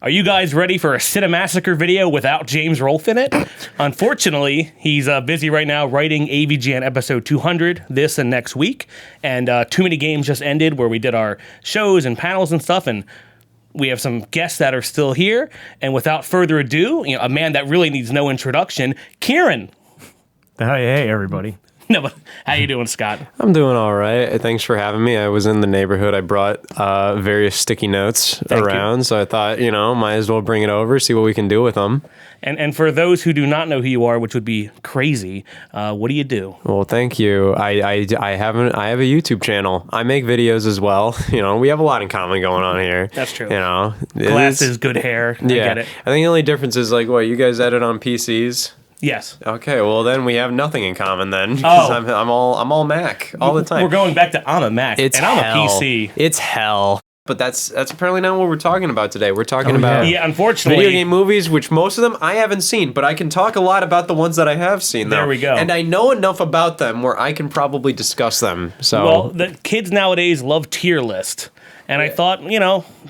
Are you guys ready for a Cinemassacre video without James Rolfe in it? Unfortunately, he's busy right now writing AVGN episode 200 this and next week. And TooManyGames just ended where we did our shows and panels and stuff. And we have some guests that are still here. And without further ado, a man that really needs no introduction, Kieran. Hey, everybody. No, but how you doing, Scott? I'm doing all right. Thanks for having me. I was in the neighborhood. I brought various sticky notes around, so I thought, might as well bring it over, see what we can do with them. And for those who do not know who you are, which would be crazy, what do you do? Well, thank you. I have a YouTube channel. I make videos as well. We have a lot in common going on here. That's true. Glasses, good hair. Yeah. I get it. I think the only difference is you guys edit on PCs? Yes. Okay, well then we have nothing in common then. Because I'm all Mac all the time. We're going back to I'm a Mac and I'm a PC. It's hell. But that's apparently not what we're talking about today. We're talking about unfortunately, video game movies, which most of them I haven't seen, but I can talk a lot about the ones that I have seen. Though. There we go. And I know enough about them where I can probably discuss them. So well, the kids nowadays love tier list. And I thought,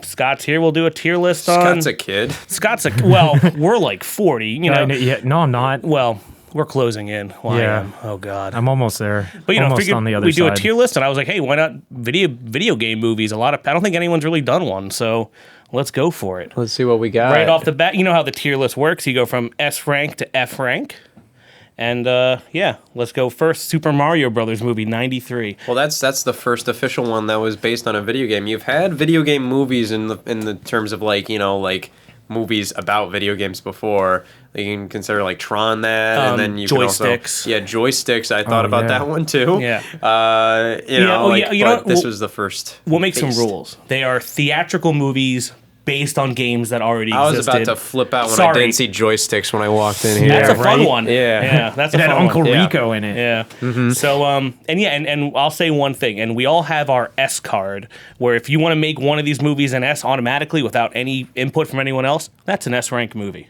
Scott's here. We'll do a tier list on... Scott's a kid. Well, we're like 40, No, I'm not. Well, we're closing in. Well, Yeah. I am. Oh, God. I'm almost there. But, almost on the other we side. do a tier list, and I was like, hey, why not video game movies? I don't think anyone's really done one, so let's go for it. Let's see what we got. Right off the bat, you know how the tier list works. You go from S rank to F rank. And let's go first. Super Mario Brothers movie, 93. Well, that's the first official one that was based on a video game. You've had video game movies in the terms of movies about video games before. You can consider Tron that, and then you joysticks. Can also, joysticks. I thought about that one too. Yeah. This was the first. We'll make some rules. They are theatrical movies based on games that already existed. I was about to flip out when I didn't see joysticks when I walked in here. That's a fun one. Yeah. That's a fun one. Uncle Rico in it. Yeah. Mm-hmm. So, and I'll say one thing, and we all have our S card, where if you want to make one of these movies an S automatically without any input from anyone else, that's an S rank movie.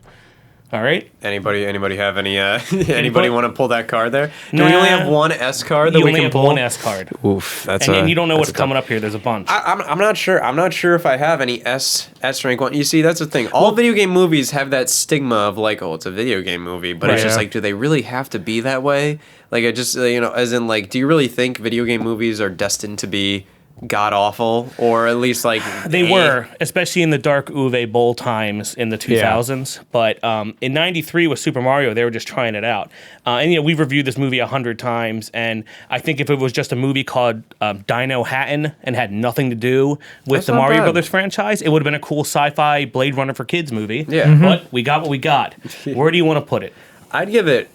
All right. Anybody have any? Anybody want to pull that card there? Do we Nah. only have one S card that You we only can have pull? one S card. Oof, and you don't know what's coming up here. There's a bunch. I'm not sure. I'm not sure if I have any S rank one. You see, that's the thing. All video game movies have that stigma of it's a video game movie, but it's just do they really have to be that way? I just as in do you really think video game movies are destined to be god awful, or at least they were, especially in the dark Uwe Boll times in the 2000s. But in '93 with Super Mario, they were just trying it out. And we've reviewed this movie 100 times, and I think if it was just a movie called Dino Hatton and had nothing to do with the Mario Brothers franchise, it would have been a cool sci-fi Blade Runner for kids movie. Yeah. Mm-hmm. But we got what we got. Where do you want to put it? I'd give it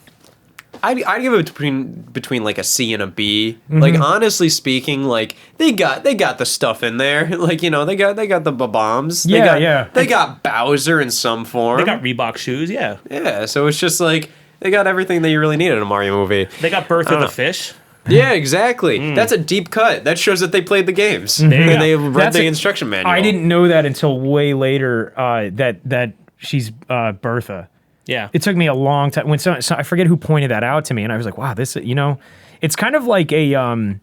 between a C and a B. Mm-hmm. Honestly speaking, they got the stuff in there. They got the bombs. They got Bowser in some form. They got Reebok shoes. Yeah. Yeah. So it's just they got everything that you really need in a Mario movie. They got Birth of the Fish. Yeah, exactly. That's a deep cut. That shows that they played the games. There you and go. they read the instruction manual. I didn't know that until way later. That she's Bertha. Yeah. It took me a long time. So I forget who pointed that out to me, and I was like, wow, this, it's kind of like the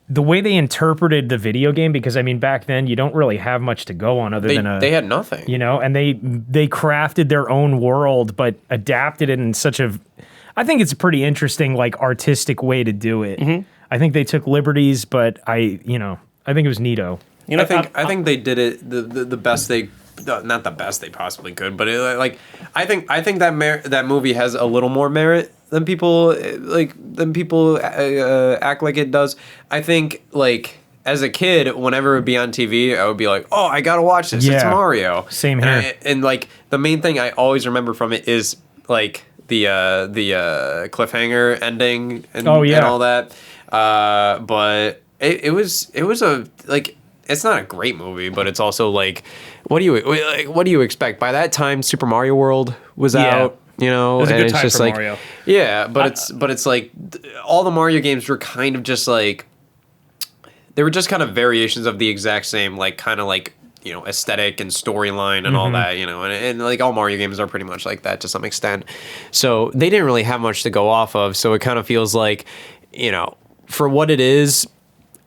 way they interpreted the video game, because back then you don't really have much to go on other than they had nothing. And they crafted their own world, but adapted it in such I think it's a pretty interesting, artistic way to do it. Mm-hmm. I think they took liberties, but I think it was neato. I think they did it the best they. Not the best they possibly could, but I think that movie has a little more merit than people act like it does. I think as a kid, whenever it would be on TV, I would be like, oh, I gotta watch this. It's Mario. Same here. And the main thing I always remember from it is the cliffhanger ending and all that. But it was a it's not a great movie, but it's also what do you expect? By that time, Super Mario World was out. It was a good time for Mario. Yeah, but it's all the Mario games were kind of just they were just kind of variations of the exact same aesthetic and storyline and all that, and all Mario games are pretty much like that to some extent. So they didn't really have much to go off of. So it kind of feels for what it is,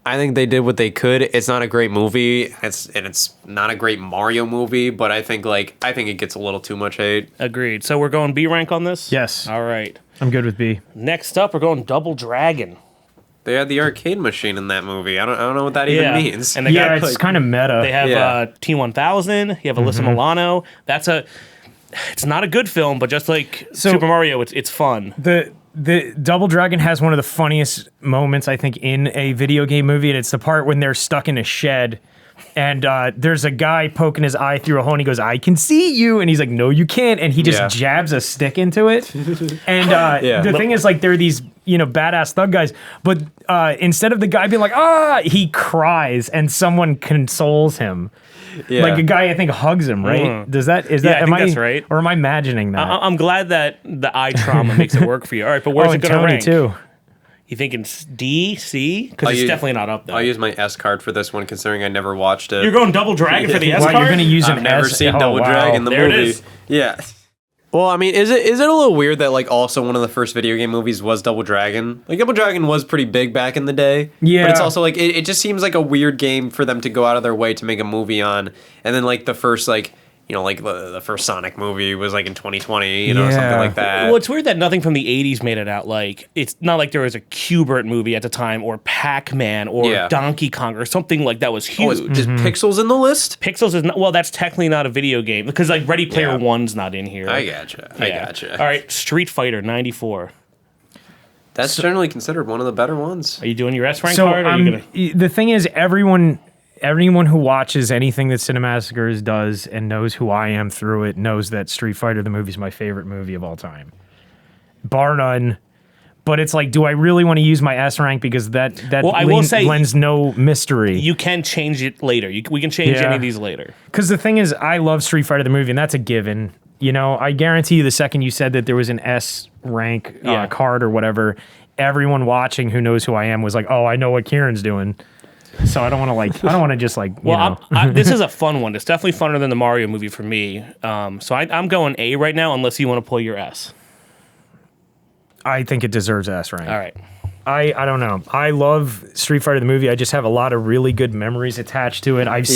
I think they did what they could. It's not a great movie. It's not a great Mario movie, but I think it gets a little too much hate. Agreed. So we're going B rank on this? Yes. All right. I'm good with B. Next up, we're going Double Dragon. They had the arcade machine in that movie. I don't know what that even means. And it's kind of meta. They have T-1000. You have Alyssa Milano. It's not a good film, but just like Super Mario, it's fun. The Double Dragon has one of the funniest moments, I think, in a video game movie, and it's the part when they're stuck in a shed, and there's a guy poking his eye through a hole, and he goes, "I can see you," and he's like, "No, you can't," and he just jabs a stick into it. And the thing is, like, there are these, badass thug guys, but instead of the guy being like, "Ah," he cries, and someone consoles him. Yeah. Like a guy, I think, hugs him, right? Is that I think that's right. Or am I imagining that? I'm glad that the eye trauma makes it work for you. All right, but where's it going to rank? Too. You thinking D, C? Because it's definitely not up there. I'll use my S card for this one, considering I never watched it. You're going Double Dragon for the S card? You're going to use I've never seen Double Dragon, the there movie. It is. Yeah. Well, I mean, is it a little weird that like also one of the first video game movies was Double Dragon? Like Double Dragon was pretty big back in the day. Yeah. But it's also like it just seems like a weird game for them to go out of their way to make a movie on, and then like the first like the first Sonic movie was like in 2020, something like that. Well, it's weird that nothing from the 80s made it out. Like, it's not like there was a Q*bert movie at the time, or Pac-Man, or Donkey Kong, or something like that was huge. Is Pixels in the list? Pixels is not, well, that's technically not a video game, because like Ready Player One's not in here. I gotcha. All right, Street Fighter 94. That's generally considered one of the better ones. Are you doing your S rank card? Or are you gonna... The thing is, everyone who watches anything that Cinemassacre does and knows who I am through it knows that Street Fighter the movie is my favorite movie of all time, bar none. But it's like, do I really want to use my S rank because that I will say, lends no mystery? You can change it later. We can change any of these later. Because the thing is, I love Street Fighter the movie, and that's a given. I guarantee you, the second you said that there was an S rank card or whatever, everyone watching who knows who I am was like, "Oh, I know what Kieran's doing." So I don't want to just like. This is a fun one. It's definitely funner than the Mario movie for me. So I'm going A right now, unless you want to pull your S. I think it deserves S rank. All right. I don't know. I love Street Fighter the movie. I just have a lot of really good memories attached to it. I've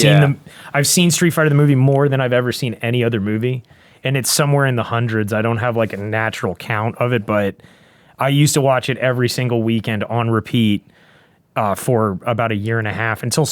seen Street Fighter the movie more than I've ever seen any other movie, and it's somewhere in the hundreds. I don't have like a natural count of it, but I used to watch it every single weekend on repeat. For about a year and a half until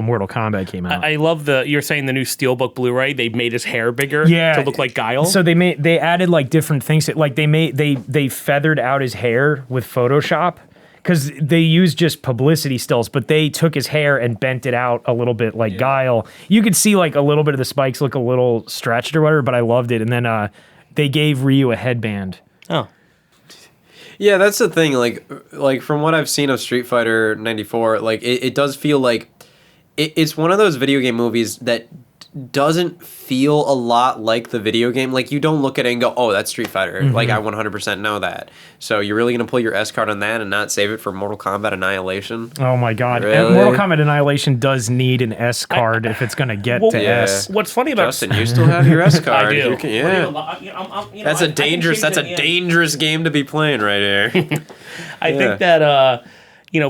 Mortal Kombat came out. I love you're saying the new Steelbook Blu-ray. They made his hair bigger to look like Guile. So they added like different things. Like they feathered out his hair with Photoshop because they used just publicity stills, but they took his hair and bent it out a little bit like Guile. You could see like a little bit of the spikes look a little stretched or whatever, but I loved it. And then they gave Ryu a headband. Oh. Yeah, that's the thing. Like from what I've seen of Street Fighter 94, like it does feel like it's one of those video game movies that doesn't feel a lot like the video game. Like you don't look at it and go, "Oh, that's Street Fighter." Mm-hmm. Like I 100% know that. So you're really gonna pull your S card on that and not save it for Mortal Kombat Annihilation? Oh my God! Really? And Mortal Kombat Annihilation does need an S card if it's gonna get to S. What's funny about Justin, you still have your S card. I do. That's a dangerous game to be playing right here. I think that.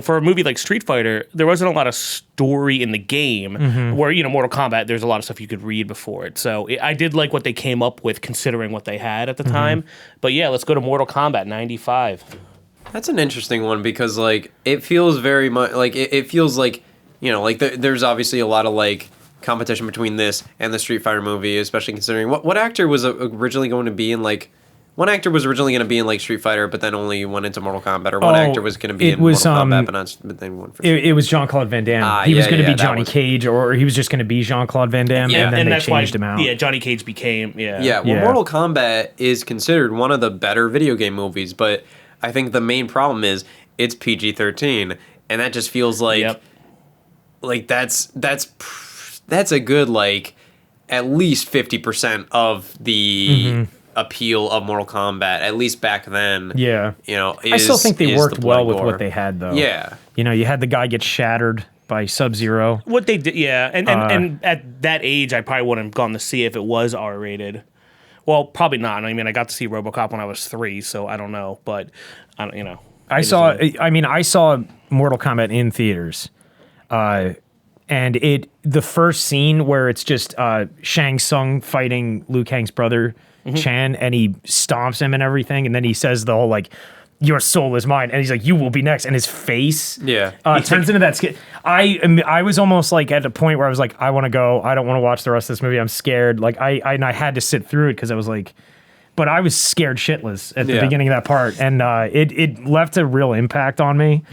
For a movie like Street Fighter, there wasn't a lot of story in the game where, Mortal Kombat, there's a lot of stuff you could read before it. So I did like what they came up with considering what they had at the time. But yeah, let's go to Mortal Kombat 95. That's an interesting one because, like, it feels very much like it feels like, there's obviously a lot of, like, competition between this and the Street Fighter movie, especially considering what actor was originally going to be in, like, one actor was originally going to be in like Street Fighter, but then only went into Mortal Kombat. Or one actor was going to be in Mortal Kombat, but then went for. It was Jean-Claude Van Damme. He was going to be Johnny Cage, or he was just going to be Jean-Claude Van Damme, and then they changed him out. Yeah, Johnny Cage became. Mortal Kombat is considered one of the better video game movies, but I think the main problem is it's PG-13, and that just feels like, like that's a good like at least 50% of the. Appeal of Mortal Kombat, at least back then. Yeah. I still think they worked well with what they had, though. Yeah. You had the guy get shattered by Sub-Zero. What they did, yeah. And at that age, I probably wouldn't have gone to see if it was R-rated. Well, probably not. I mean, I got to see RoboCop when I was 3, so I don't know. But, I saw Mortal Kombat in theaters. And the first scene where it's just Shang Tsung fighting Liu Kang's brother Chan, and he stomps him and everything, and then he says the whole like, "Your soul is mine," and he's like, "You will be next," and his face turns into that skin. I was almost like at a point where I was like, I want to go. I don't want to watch the rest of this movie. I'm scared. Like I had to sit through it because I was like, but I was scared shitless at the beginning of that part, and it left a real impact on me.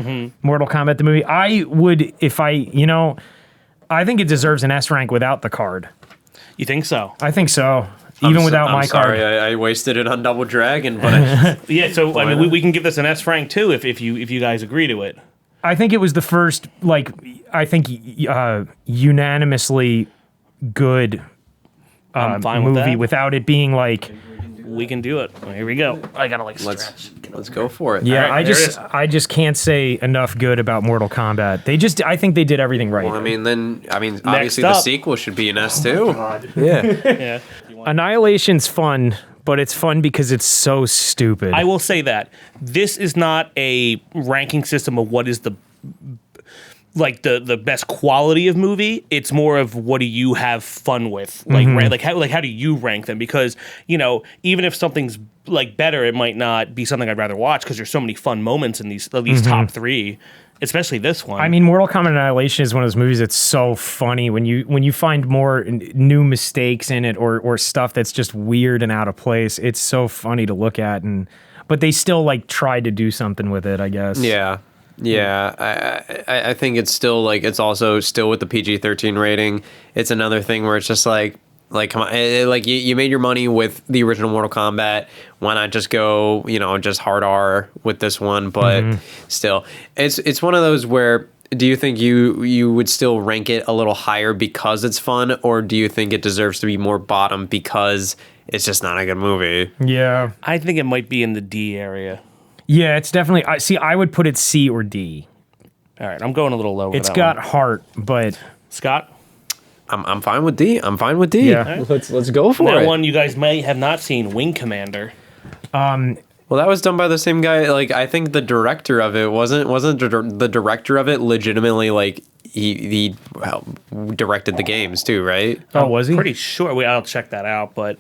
Mortal Kombat the movie. I would if I think it deserves an S rank without the card. You think so? I think so. Even without my card. I wasted it on Double Dragon, but yeah. So I mean, we can give this an S rank too if you guys agree to it. I think it was the first unanimously good movie without it being like. We can do it. Well, here we go. I gotta stretch. Let's go for it. Yeah, right, I just can't say enough good about Mortal Kombat. I think they did everything right. Well, obviously the sequel should be an S too. Yeah. Annihilation's fun, but it's fun because it's so stupid. I will say that this is not a ranking system of what is the best quality of movie. It's more of what do you have fun with, how do you rank them? Because even if something's like better, it might not be something I'd rather watch because there's so many fun moments in these top three, especially this one. I mean, Mortal Kombat Annihilation is one of those movies that's so funny when you find more new mistakes in it or stuff that's just weird and out of place. It's so funny to look at, but they still tried to do something with it, I guess. Yeah. Yeah, I think it's still it's also still with the PG-13 rating. It's another thing where it's just like come on, you made your money with the original Mortal Kombat. Why not just go just hard R with this one? But still, it's one of those where do you think you would still rank it a little higher because it's fun, or do you think it deserves to be more bottom because it's just not a good movie? Yeah, I think it might be in the D area. Yeah, it's definitely. I would put it C or D. All right, I'm going a little lower. It's got heart, but Scott, I'm fine with D. Yeah, right. Let's go for it. That one you guys may have not seen, Wing Commander. Well, that was done by the same guy. I think the director of it wasn't the director of it legitimately he directed the games too, right? Oh, was he? Pretty sure. I'll check that out, but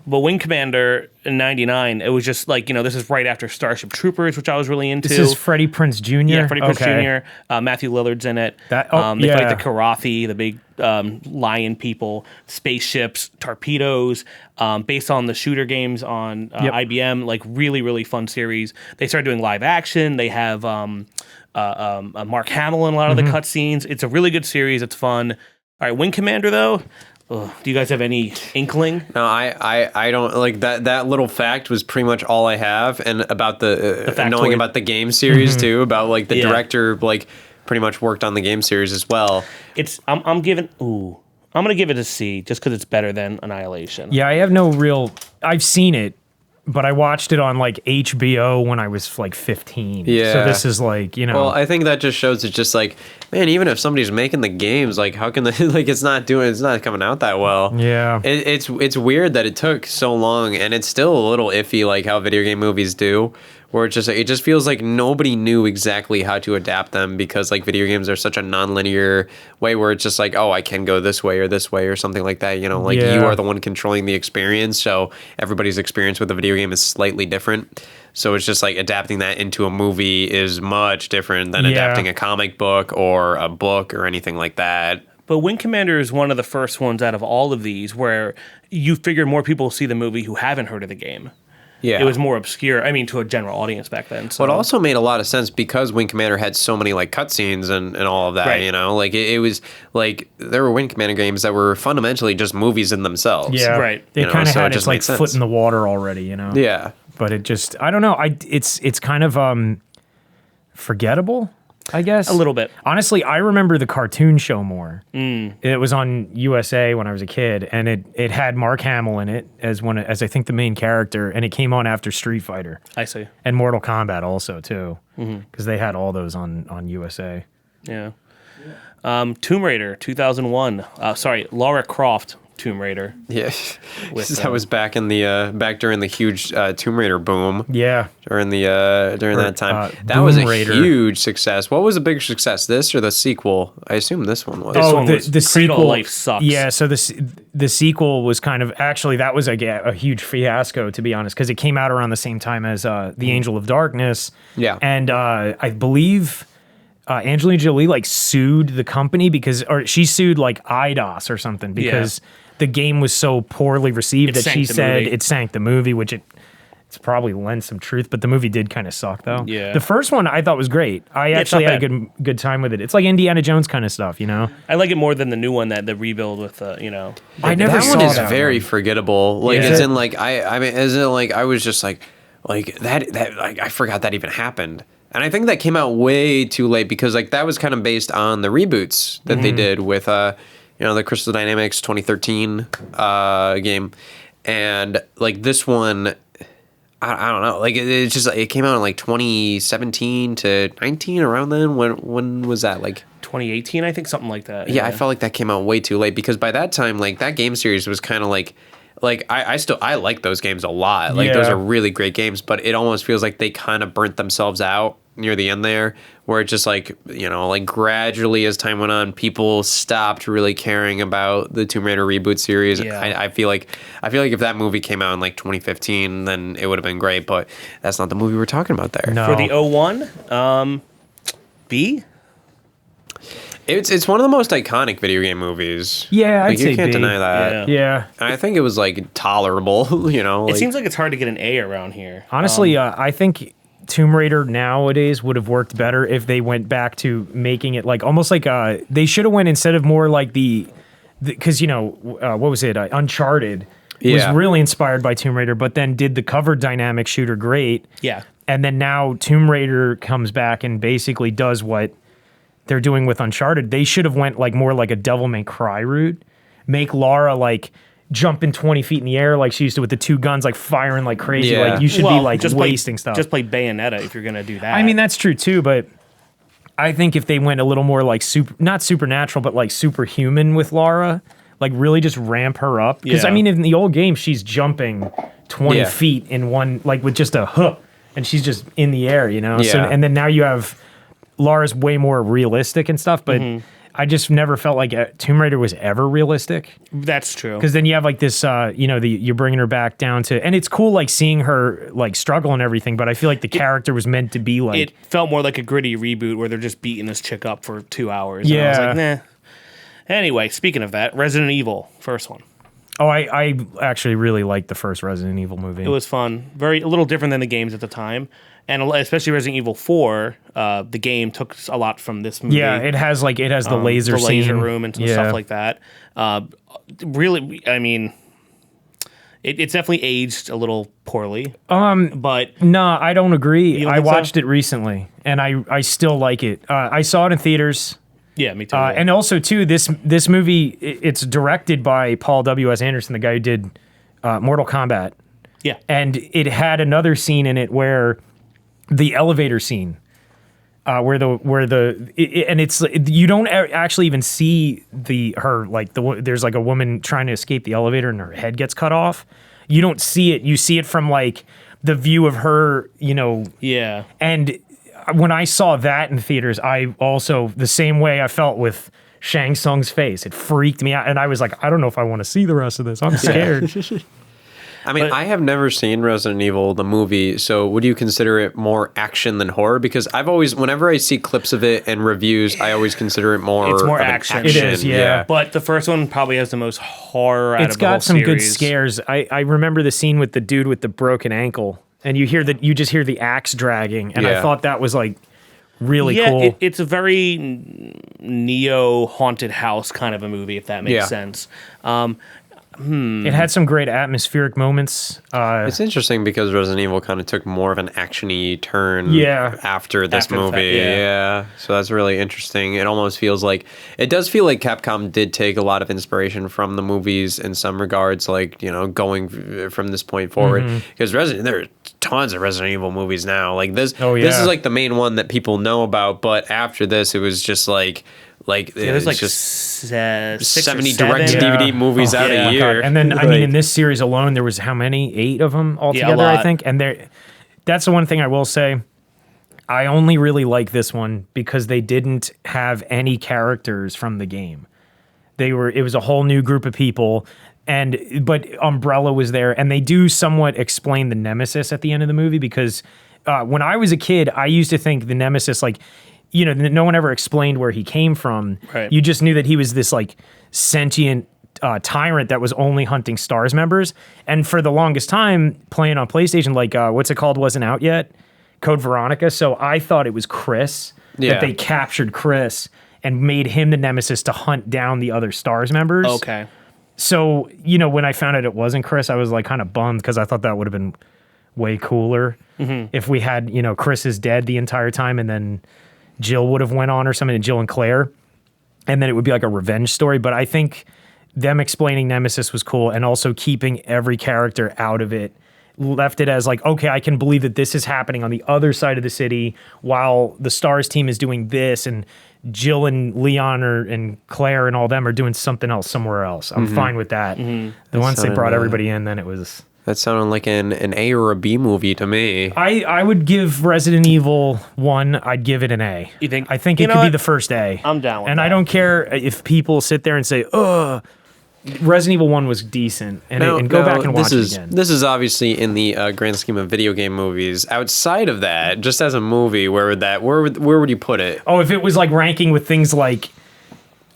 Wing Commander in '99, it was just this is right after Starship Troopers, which I was really into. This is Freddie Prinze Jr.? Yeah, Freddie Prinze Jr. Matthew Lillard's in it. They fight the Karathi, the big lion people, spaceships, torpedoes, based on the shooter games on IBM. Really, really fun series. They started doing live action. They have Mark Hamill in a lot of the cutscenes. It's a really good series. It's fun. All right, Wing Commander, though. Do you guys have any inkling? No, I don't that little fact was pretty much all I have, and about the knowing about the game series too, about the director pretty much worked on the game series as well. I'm gonna give it a C just because it's better than Annihilation. Yeah, I have no real. I've seen it, but I watched it on HBO when I was 15. Yeah. So this is Well, I think that just shows it's just man, even if somebody's making the games, how can they it's not coming out that well. Yeah. It's weird that it took so long, and it's still a little iffy how video game movies do, where it just feels like nobody knew exactly how to adapt them because video games are such a non-linear way where it's just oh, I can go this way or something like that, you are the one controlling the experience, so everybody's experience with the video game is slightly different. So it's just adapting that into a movie is much different than adapting a comic book or a book or anything like that. But Wing Commander is one of the first ones out of all of these where you figure more people see the movie who haven't heard of the game. Yeah. It was more obscure, to a general audience back then. So. Well, it also made a lot of sense because Wing Commander had so many cutscenes and all of that, right. It was there were Wing Commander games that were fundamentally just movies in themselves. Yeah, right. They kind of had its foot in the water already, Yeah. But it just, I don't know. It's kind of forgettable, I guess. A little bit. Honestly, I remember the cartoon show more. It was on USA when I was a kid, and it had Mark Hamill in it as I think the main character, and it came on after Street Fighter. I see. And Mortal Kombat also too, because they had all those on USA. Yeah. Tomb Raider 2001. Lara Croft Tomb Raider. Yeah, that was back in the back during the huge Tomb Raider boom. Yeah, during that time, that was a huge success. What was a bigger success, this or the sequel? I assume this one was. The sequel. Life sucks. Yeah, so the sequel was kind of actually that was a huge fiasco, to be honest, because it came out around the same time as The Angel of Darkness. Yeah, and I believe. Angelina Jolie like sued the company or she sued like IDOS or something because the game was so poorly received that she said it sank the movie, which it's probably lends some truth, but the movie did kind of suck though. Yeah. The first one I thought was great. I actually had a good time with it. It's like Indiana Jones kind of stuff, you know? I like it more than the new one, that the rebuild with I never saw that one is that very one. forgettable. Like as in like I was just like that like I forgot that even happened. And I think that came out way too late because like that was kind of based on the reboots that they did with the Crystal Dynamics 2013 game, and like this one, I don't know, like it's just it came out in like 2017 to 19 around then. When was that, like 2018, I think, something like that. Yeah, I felt like that came out way too late because by that time like that game series was kind of like I like those games a lot. Like those are really great games, but it almost feels like they kind of burnt themselves out near the end there, where it just like like gradually as time went on, people stopped really caring about the Tomb Raider reboot series. I feel like if that movie came out in like 2015, then it would have been great, but that's not the movie we're talking about there. No. For the 01, B. It's one of the most iconic video game movies. Yeah, I'd say you can't B. deny that. Yeah. And I think it was like tolerable. It seems like it's hard to get an A around here. Honestly, I think Tomb Raider nowadays would have worked better if they went back to making it like almost like they should have went instead of more like because what was it, Uncharted was really inspired by Tomb Raider, but then did the cover dynamic shooter great. Yeah, and then now Tomb Raider comes back and basically does what they're doing with Uncharted. They should have went like more like a Devil May Cry route, make Lara like jumping 20 feet in the air like she used to with the two guns, like firing like crazy. Yeah. Like you should be like just wasting stuff. Just play Bayonetta if you're gonna do that. I mean, that's true too, but I think if they went a little more like not supernatural, but like superhuman with Lara, like really just ramp her up. Because I mean, in the old game, she's jumping 20 feet in one, like with just a hook, and she's just in the air, Yeah. So, and then now you have Lara's way more realistic and stuff, but I just never felt like Tomb Raider was ever realistic. That's true. Because then you have like this, you're bringing her back down to, and it's cool like seeing her like struggle and everything, but I feel like the character was meant to be like. It felt more like a gritty reboot where they're just beating this chick up for 2 hours. Yeah. And I was like, nah. Anyway, speaking of that, Resident Evil, first one. Oh, I actually really liked the first Resident Evil movie. It was fun. A little different than the games at the time. And especially Resident Evil 4, the game took a lot from this movie. Yeah, it has the laser scene. laser room and some stuff like that. Really, I mean, it's definitely aged a little poorly. But no, I don't agree. I watched so? it recently, and I still like it. I saw it in theaters. Yeah, me too. And also, too, this movie, it's directed by Paul W.S. Anderson, the guy who did Mortal Kombat. Yeah. And it had another scene in it where the elevator scene, it's you don't actually even see there's like a woman trying to escape the elevator and her head gets cut off. You don't see it. You see it from like the view of her, Yeah. And when I saw that in theaters, I also, the same way I felt with Shang Tsung's face, it freaked me out. And I was like, I don't know if I want to see the rest of this. I'm scared. I mean, I have never seen Resident Evil, the movie, so would you consider it more action than horror? Because whenever I see clips of it and reviews, I always consider it more It's more of an action. It is, yeah. But the first one probably has the most horror out It's of the whole got some good series. scares. I remember the scene with the dude with the broken ankle, and you just hear the axe dragging, and I thought that was like really cool. Yeah, it's a very Neo haunted house kind of a movie, if that makes sense. It had some great atmospheric moments. It's interesting because Resident Evil kind of took more of an action-y turn after this movie. So that's really interesting. It almost feels like, it does feel like Capcom did take a lot of inspiration from the movies in some regards, like, going from this point forward. Because there are tons of Resident Evil movies now. Like this is like the main one that people know about, but after this, it was just like Like there's like just 70 direct-to-DVD movies out a year. And then, I mean, in this series alone, there was how many? 8 of them altogether, I think. And that's the one thing I will say. I only really like this one because they didn't have any characters from the game. It was a whole new group of people, but Umbrella was there, and they do somewhat explain the Nemesis at the end of the movie because when I was a kid, I used to think the Nemesis, like, you know, no one ever explained where he came from. Right. You just knew that he was this like sentient tyrant that was only hunting STARS members. And for the longest time, playing on PlayStation, like what's it called wasn't out yet, Code Veronica. So I thought it was Chris, that they captured Chris and made him the Nemesis to hunt down the other STARS members. Okay. So, you know, when I found out it wasn't Chris, I was like kind of bummed because I thought that would have been way cooler if we had, you know, Chris is dead the entire time and then Jill would have went on or something, and Jill and Claire, and then it would be like a revenge story. But I think them explaining Nemesis was cool, and also keeping every character out of it left it as like, okay, I can believe that this is happening on the other side of the city while the STARS team is doing this, and Jill and Leon and Claire and all them are doing something else somewhere else. I'm fine with that. The once they brought everybody in, then it was... That sounded like an A or a B movie to me. I would give Resident Evil 1, I'd give it an A. You think? I think it could be the first A. I'm down with that. And I don't care if people sit there and say, ugh, Resident Evil 1 was decent, and go back and watch it again. This is obviously in the grand scheme of video game movies. Outside of that, just as a movie, where would you put it? Oh, if it was like ranking with things like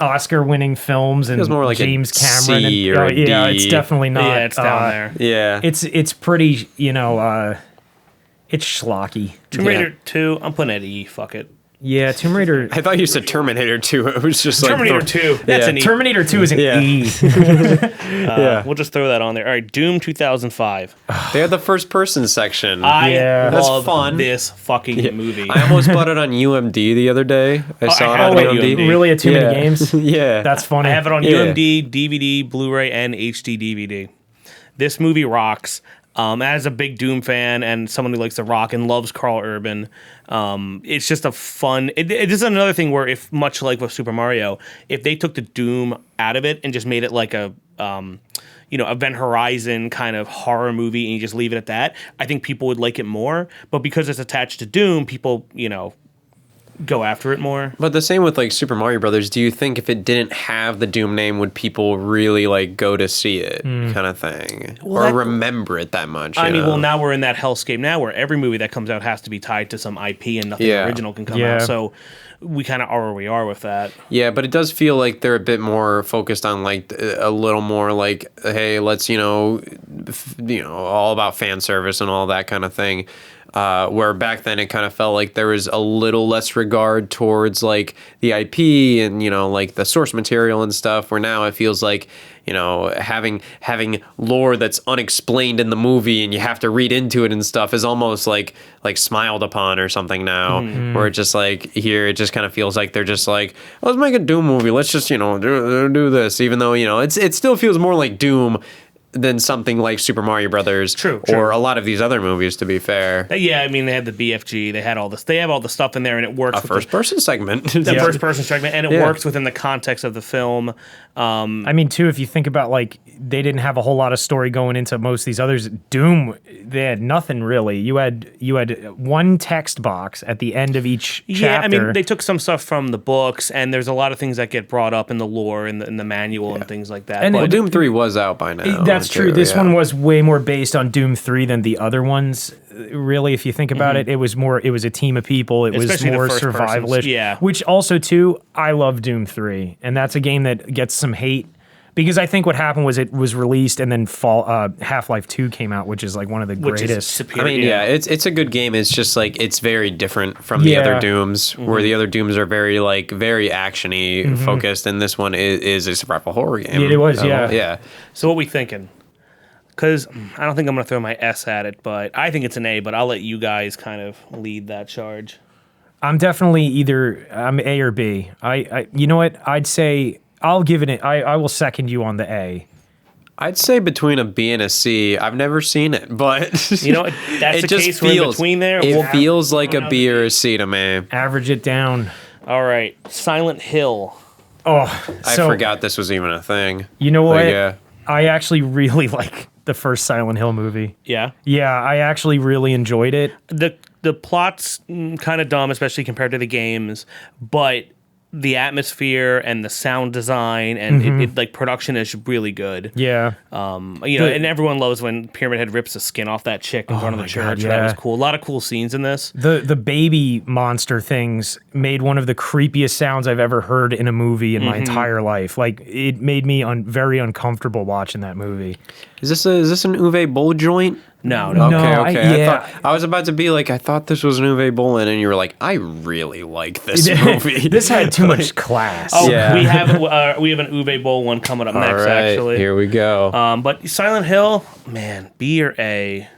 Oscar-winning films and more like James Cameron, C or a D. it's definitely not. Yeah, it's down there. Yeah, it's pretty, you know, it's schlocky. Tomb Raider 2, I'm putting it at E. Fuck it. Yeah, Tomb Raider. I thought you said Terminator 2. It was just like Terminator 2. That's an E. Terminator 2 is an E. We'll just throw that on there. All right, Doom 2005. They had the first person section. I That's love fun. this fucking movie. I almost bought it on UMD the other day. I saw it on UMD. Really, at TooManyGames? Yeah. That's funny. I have it on UMD, DVD, Blu-ray, and HD DVD. This movie rocks. As a big Doom fan and someone who likes to rock and loves Carl Urban, it's just a fun... It is another thing where, if much like with Super Mario, if they took the Doom out of it and just made it like a... Event Horizon kind of horror movie, and you just leave it at that, I think people would like it more. But because it's attached to Doom, people, go after it more. But the same with like Super Mario Brothers. Do you think if it didn't have the Doom name, would people really like go to see it, kind of thing, or remember it that much? I mean, well, now we're in that hellscape now where every movie that comes out has to be tied to some IP and nothing original can come out. So we kind of are where we are with that. Yeah, but it does feel like they're a bit more focused on like a little more like, hey, let's all about fan service and all that kind of thing. Where back then it kind of felt like there was a little less regard towards like the IP and like the source material and stuff. Where now it feels like having lore that's unexplained in the movie and you have to read into it and stuff is almost like smiled upon or something now. Where it just like here it just kind of feels like they're just like, let's make a Doom movie. Let's just do this, even though it still feels more like Doom than something like Super Mario Brothers, or a lot of these other movies, to be fair. Yeah, I mean, they had the BFG, they had all this, they have all the stuff in there, and it works. First-person segment. First-person segment, and it works within the context of the film. I mean, too, if you think about, like, they didn't have a whole lot of story going into most of these others. Doom, they had nothing, really. You had one text box at the end of each chapter. Yeah, I mean, they took some stuff from the books, and there's a lot of things that get brought up in the lore, in the manual, and things like that. And Doom 3 was out by now. That's true. This one was way more based on Doom 3 than the other ones. Really, if you think about it, it was a team of people. It Especially was more survivalish. Yeah. Which also, too, I love Doom 3. And that's a game that gets some hate. Because I think what happened was it was released and then Half-Life 2 came out, which is like one of the greatest. I mean, it's a good game. It's just like it's very different from the other Dooms, where the other Dooms are very action-y focused, and this one is a survival horror game. It was, yeah. So what we thinking? Because I don't think I'm going to throw my S at it, but I think it's an A, but I'll let you guys kind of lead that charge. I'm definitely I'm A or B. I you know what? I'd say I'll give it I will second you on the A. I'd say between a B and a C. I've never seen it, but that's the case. We're in between there. It feels like a B or a C to me. Average it down. All right, Silent Hill. Oh, I forgot this was even a thing. You know what? Yeah. I actually really like the first Silent Hill movie. Yeah. Yeah, I actually really enjoyed it. The plot's kind of dumb, especially compared to the games, but the atmosphere and the sound design and it like production is really good. Yeah. And everyone loves when Pyramid Head rips the skin off that chick in front of the church. God, That yeah. was cool. A lot of cool scenes in this. The baby monster things made one of the creepiest sounds I've ever heard in a movie in my entire life. Like, it made me very uncomfortable watching that movie. Is this an Uwe Boll joint? No. Okay. Yeah. I was about to be like, I thought this was an Uwe Boll, and you were like, I really like this movie. This had too much class. Oh, Yeah. we have an Uwe Boll one coming up next, All right, actually. here we go. But Silent Hill, man, B or A?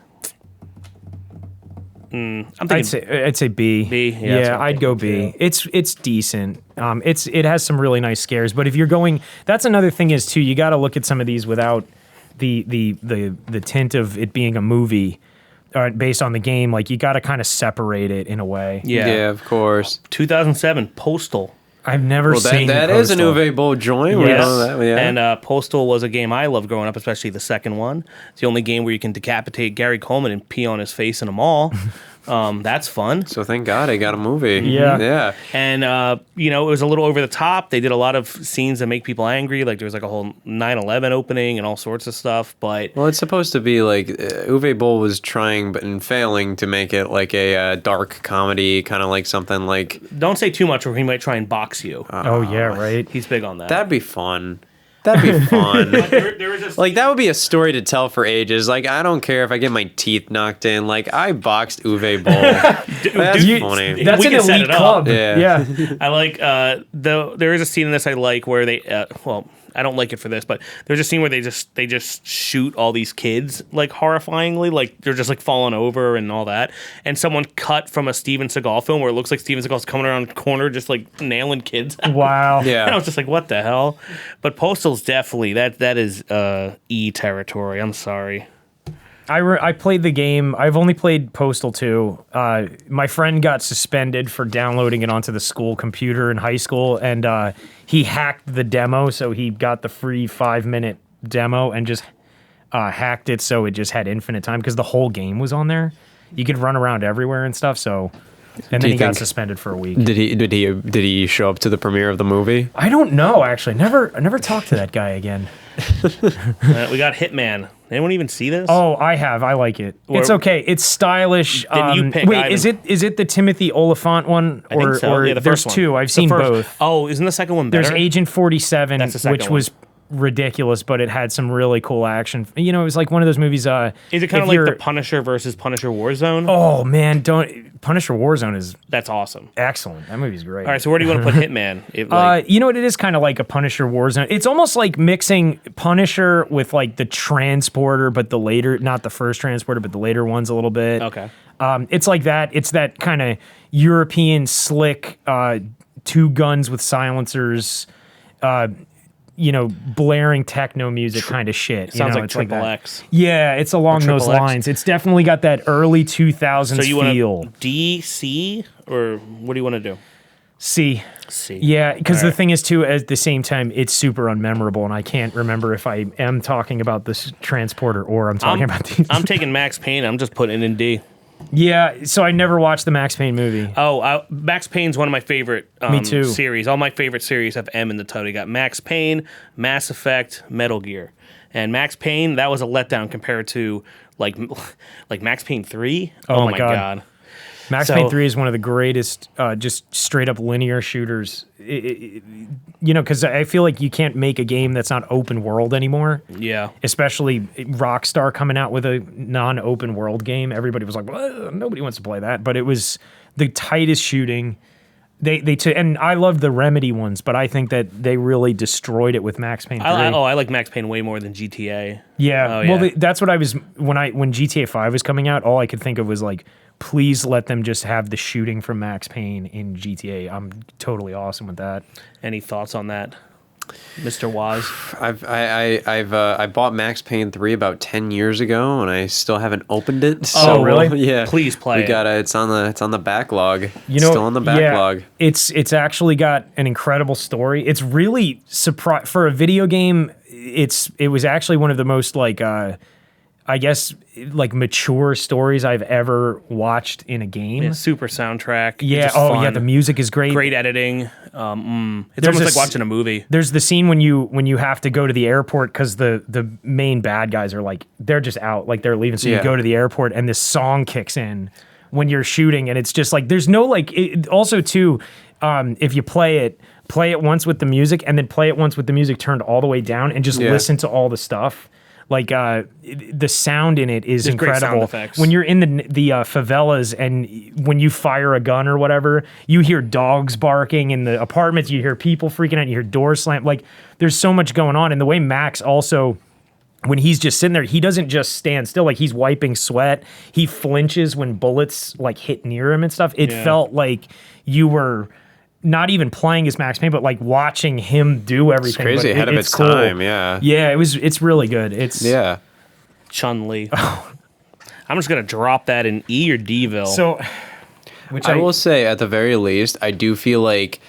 I'm thinking I'd say B. B? Yeah, that's what I'm I'd go B. It's decent. It has some really nice scares, but if you're going, that's another thing is too. You got to look at some of these without the tint of it being a movie based on the game. Like, you got to kind of separate it in a way. Yeah, of course. 2007, Postal. I've never seen that is an Postal. Uwe Boll joint. We Yes. know that. Yeah. And Postal was a game I loved growing up, especially the second one. It's the only game where you can decapitate Gary Coleman and pee on his face in a mall. That's fun. So thank God I got a movie. Yeah. Yeah. And, it was a little over the top. They did a lot of scenes that make people angry. Like, there was like a whole 9/11 opening and all sorts of stuff. But Well, it's supposed to be like Uwe Boll was trying and failing to make it like a dark comedy, kind of like something like. don't say too much or he might try and box you. Oh yeah, right. He's big on that. That'd be fun. That'd be fun. there was Like, that would be a story to tell for ages. Like, I don't care if I get my teeth knocked in. Like, I boxed Uwe Boll. That's funny. That's We an can set elite it up. club. Yeah. I like there is a scene in this I like where they I don't like it for this, but there's a scene where they just shoot all these kids like horrifyingly, like they're just like falling over and all that. And someone cut from a Steven Seagal film where it looks like Steven Seagal's coming around the corner just like nailing kids. Wow. Yeah. And I was just like, what the hell? But Postal's definitely that is E territory. I'm sorry. I played the game. I've only played Postal 2. My friend got suspended for downloading it onto the school computer in high school, and he hacked the demo, so he got the free 5-minute demo and just hacked it so it just had infinite time because the whole game was on there. You could run around everywhere and stuff. So, and then he got suspended for a week. Did he show up to the premiere of the movie? I don't know. Actually, I never talked to that guy again. We got Hitman. Anyone even see this? Oh, I have. I like it. It's okay. It's stylish. Didn't you pick wait, Ivan? is it the Timothy Oliphant one? I think so. Yeah, the there's first one. two. I've The seen first- both. Oh, isn't the second one better? There's Agent 47, That's the second which one. was ridiculous, but it had some really cool action. You know, it was like one of those movies. Is it kind of like the Punisher versus Punisher Warzone? Oh man, Punisher Warzone is That's awesome. excellent. That movie's great. All right, so where do you want to put Hitman? You know what? It is kind of like a Punisher Warzone. It's almost like mixing Punisher with like the Transporter, but the later, not the first Transporter, but the later ones a little bit. Okay. It's like that. It's that kind of European slick, two guns with silencers, blaring techno music kind of shit. Sounds like it's Triple that. X. Yeah, it's along those Triple X. lines. It's definitely got that early 2000s So you want feel. to D, C, or what do you want to do? C. C. Yeah, because All the right. thing is, too, at the same time, it's super unmemorable, and I can't remember if I am talking about this Transporter or I'm talking about these. I'm taking Max Payne. I'm just putting it in D. Yeah, so I never watched the Max Payne movie. Oh, Max Payne's one of my favorite Me too. series. All my favorite series have M in the title. You got Max Payne, Mass Effect, Metal Gear. And Max Payne, that was a letdown compared to like Max Payne 3. Oh my my god. God. Max Payne 3 is one of the greatest just straight up linear shooters. Because I feel like you can't make a game that's not open world anymore. Yeah. Especially Rockstar coming out with a non-open world game. Everybody was like, well, nobody wants to play that. But it was the tightest shooting. And I loved the Remedy ones, but I think that they really destroyed it with Max Payne 3. I like Max Payne way more than GTA. Yeah. Oh, yeah. Well, that's what I was when GTA 5 was coming out. All I could think of was like, please let them just have the shooting from Max Payne in GTA. I'm totally awesome with that. Any thoughts on that? Mr. Woz? I bought Max Payne 3 about 10 years ago, and I still haven't opened it. So, really? Yeah. Please play it. It's on the backlog. Still on the backlog. Yeah, it's actually got an incredible story. It's really for a video game. It was actually one of the most I guess mature stories I've ever watched in a game. Yeah, super soundtrack. Yeah. Just Oh fun. yeah, the music is great. Great editing. It's almost like watching a movie. There's the scene when you have to go to the airport because the main bad guys are they're just out, they're leaving. So you go to the airport and this song kicks in when you're shooting, and it's just there's no also too, if you play it once with the music and then play it once with the music turned all the way down and just listen to all the stuff. The sound in it is There's great sound incredible. effects. When you're in the favelas and when you fire a gun or whatever, you hear dogs barking in the apartments, you hear people freaking out, you hear doors slam. There's so much going on. And the way Max also, when he's just sitting there, he doesn't just stand still. He's wiping sweat. He flinches when bullets hit near him and stuff. It felt like you were not even playing as Max Payne, but watching him do everything. It's crazy, ahead of its time, yeah. Yeah, it's really good. Chun-Li. I'm just gonna drop that in E or Deville. So, which I will say, at the very least, I do feel like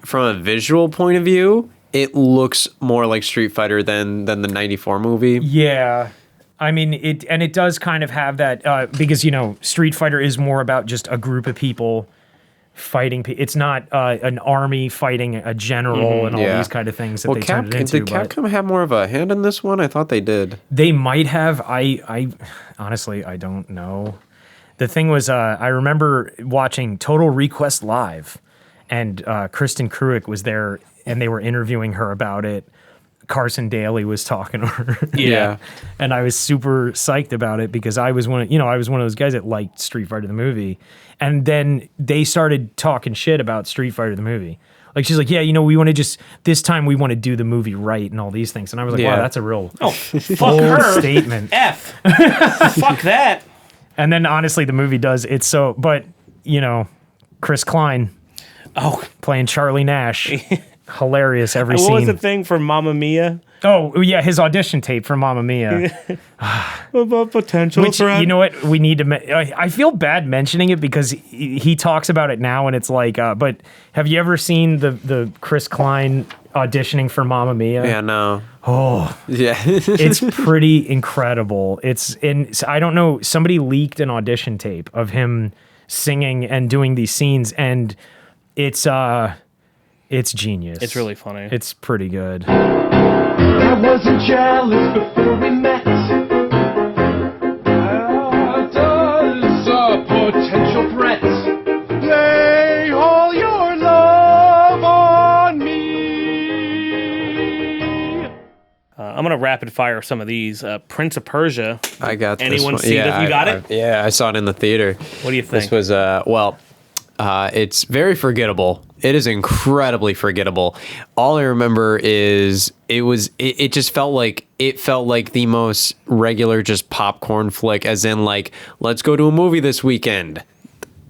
from a visual point of view, it looks more like Street Fighter than the '94 movie. Yeah. I mean, it does kind of have that, because, Street Fighter is more about just a group of people fighting. It's not an army fighting a general and all these kind of things that they turned it into. Did Capcom have more of a hand in this one? I thought they did. They might have. I honestly, I don't know. The thing was, I remember watching Total Request Live, and Kristen Kruick was there, and they were interviewing her about it. Carson Daly was talking to her. Yeah. And I was super psyched about it because I was one of those guys that liked Street Fighter the movie. And then they started talking shit about Street Fighter the movie. She's like, yeah, we want to this time we want to do the movie right and all these things. And I was like, wow, that's a real fuck bold her statement. F. Fuck that. And then honestly, the movie does. It's so, but Chris Klein. Oh, playing Charlie Nash. Hilarious every scene. What was the thing for Mamma Mia? Oh, yeah, his audition tape for Mamma Mia. About potential. Which, you know what, we need to... I feel bad mentioning it because he talks about it now and it's but have you ever seen the Chris Klein auditioning for Mamma Mia? Yeah, no. Oh. Yeah. It's pretty incredible. I don't know, somebody leaked an audition tape of him singing and doing these scenes, and it's genius. It's really funny. It's pretty good. I wasn't jealous before we met. Does a potential threat lay all your love on me? I'm gonna rapid fire some of these. Prince of Persia. I got this Anyone one. see it? You got it? Yeah, I saw it in the theater. What do you think? This was it's very forgettable. It is incredibly forgettable. All I remember is it just felt like the most regular just popcorn flick, as in let's go to a movie this weekend.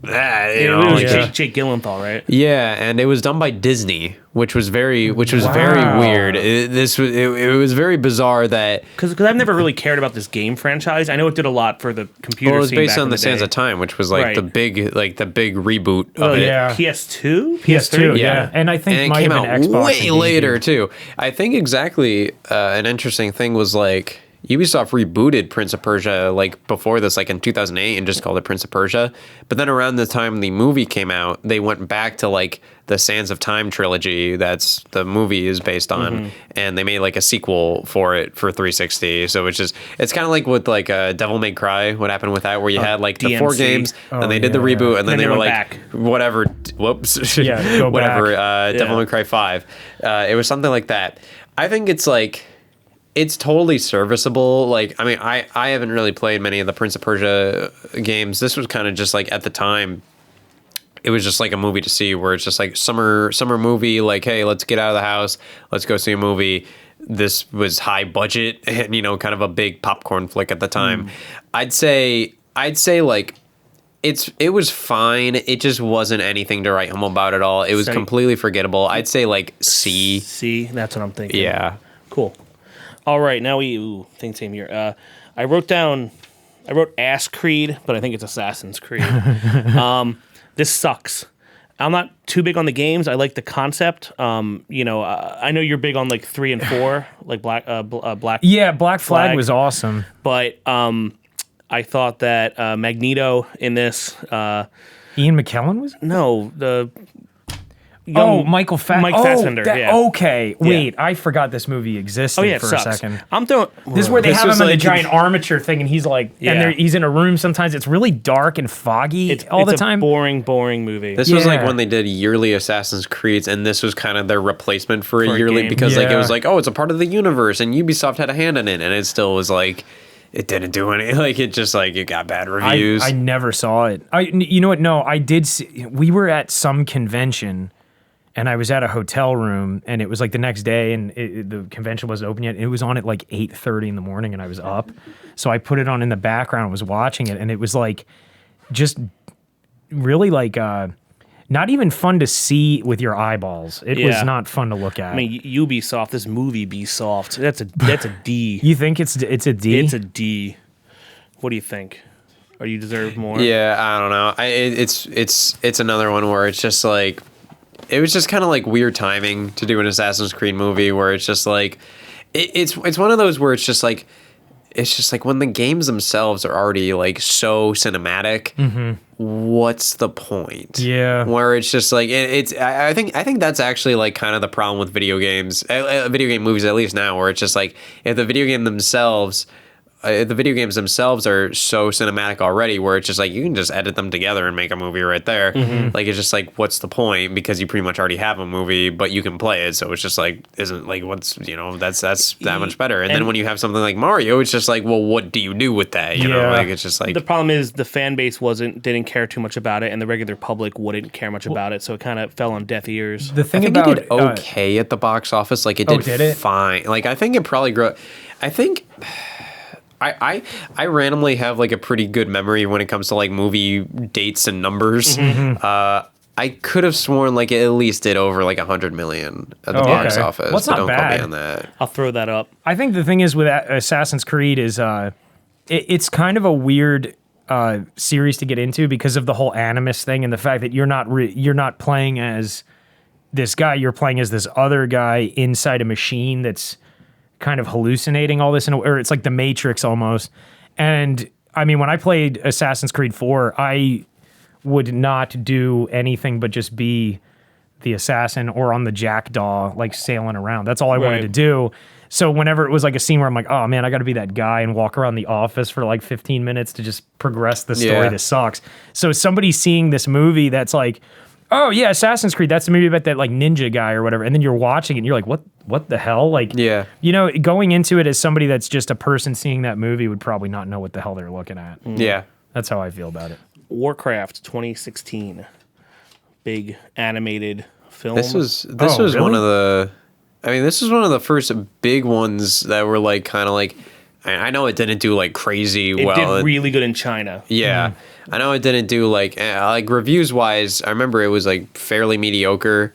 Jake Gyllenhaal, right? Yeah, and it was done by Disney, which was very weird. It was very bizarre that because I've never really cared about this game franchise. I know it did a lot for the computer. Well, it was scene based back on in the Sands of Time, which was Right. the big reboot of it. Yeah. PS2, PS2, yeah. And I think and it might came have been out Xbox way and later GameCube. too. I think exactly an interesting thing was Ubisoft rebooted Prince of Persia before this, in 2008, and just called it Prince of Persia. But then around the time the movie came out, they went back to the Sands of Time trilogy that's the movie is based on, and they made a sequel for it for 360. So it's kind of like with Devil May Cry, what happened with that, where you had the 4 DMC. games, and they did the reboot, and then they were went back. whatever, whoops, Yeah, go whatever, back. Devil May Cry 5. It was something like that. I think it's it's totally serviceable. I haven't really played many of the Prince of Persia games. This was kind of just at the time, it was just a movie to see, where it's just summer movie. Hey, let's get out of the house, let's go see a movie. This was high budget and kind of a big popcorn flick at the time. I'd say it was fine. It just wasn't anything to write home about at all. It was completely forgettable. I'd say like C. C. That's what I'm thinking. Yeah. Cool. All right, now think same here. I wrote Ass Creed, but I think it's Assassin's Creed. This sucks. I'm not too big on the games. I like the concept. I know you're big on like 3 and 4, like Black. Yeah, Black Flag was awesome. But I thought that Magneto in this. Ian McKellen was? No, the. Mike Fassbender. Okay, wait, I forgot this movie existed for a second. This is where they have him on the giant armature thing, and he's like, he's in a room. Sometimes it's really dark and foggy all the time. Boring movie. This was like when they did yearly Assassin's Creeds, and this was kind of their replacement for a yearly game. because like it was like, oh, it's a part of the universe, and Ubisoft had a hand in it, and it still was like. It didn't do anything. Like it just like it got bad reviews. I never saw it. You know what? No, I did. We were at some convention. And I was at a hotel room, and it was like the next day, and the convention wasn't open yet. It was on at like 8:30 in the morning, and I was up. So I put it on in the background, was watching it, and it was like just really like not even fun to see with your eyeballs. It was not fun to look at. I mean, Ubisoft, this movie be soft. That's a D. You think it's a D? It's a D. What do you think? Or you deserve more? Yeah, I don't know. It's another one where it's just like. It was just kind of like weird timing to do an Assassin's Creed movie where it's just like it's one of those where it's just like when the games themselves are already like so cinematic, what's the point? Yeah. Where it's just like I think that's actually like kind of the problem with video games, video game movies at least now, where it's just like if the video games themselves are so cinematic already where it's just like you can just edit them together and make a movie right there. Like it's just like what's the point because you pretty much already have a movie but you can play it, so it's just like isn't like what's that's that much better. And then when you have something like Mario, it's just like, well, what do you do with that? You know, like it's just like the problem is the fan base didn't care too much about it, and the regular public wouldn't care much about it, so it kind of fell on deaf ears. The thing I think about it did okay at the box office, like it did fine. Like I think it probably I randomly have like a pretty good memory when it comes to like movie dates and numbers. I could have sworn like it at least did over like 100 million at the box office. Well, it's not Don't bad. quote me on that. I'll throw that up. I think the thing is with Assassin's Creed is it's kind of a weird series to get into because of the whole animus thing and the fact that you're not playing as this guy, you're playing as this other guy inside a machine that's kind of hallucinating all this, or it's like the Matrix almost. And I mean, when I played Assassin's Creed 4, I would not do anything but just be the assassin or on the jackdaw, like sailing around. That's all I wanted to do. So whenever it was like a scene where I'm like, oh man, I got to be that guy and walk around the office for like 15 minutes to just progress the story, this sucks. So somebody seeing this movie that's like, oh yeah, Assassin's Creed, that's the movie about that like ninja guy or whatever, and then you're watching it and you're like, what the hell? Like, you know, going into it as somebody that's just a person seeing that movie would probably not know what the hell they're looking at. Yeah. That's how I feel about it. Warcraft 2016. Big animated film. This was really? one of the first big ones that were like kind of like, I know it didn't do like crazy well. It did really good in China. Yeah. I know it didn't do like reviews wise. I remember it was like fairly mediocre.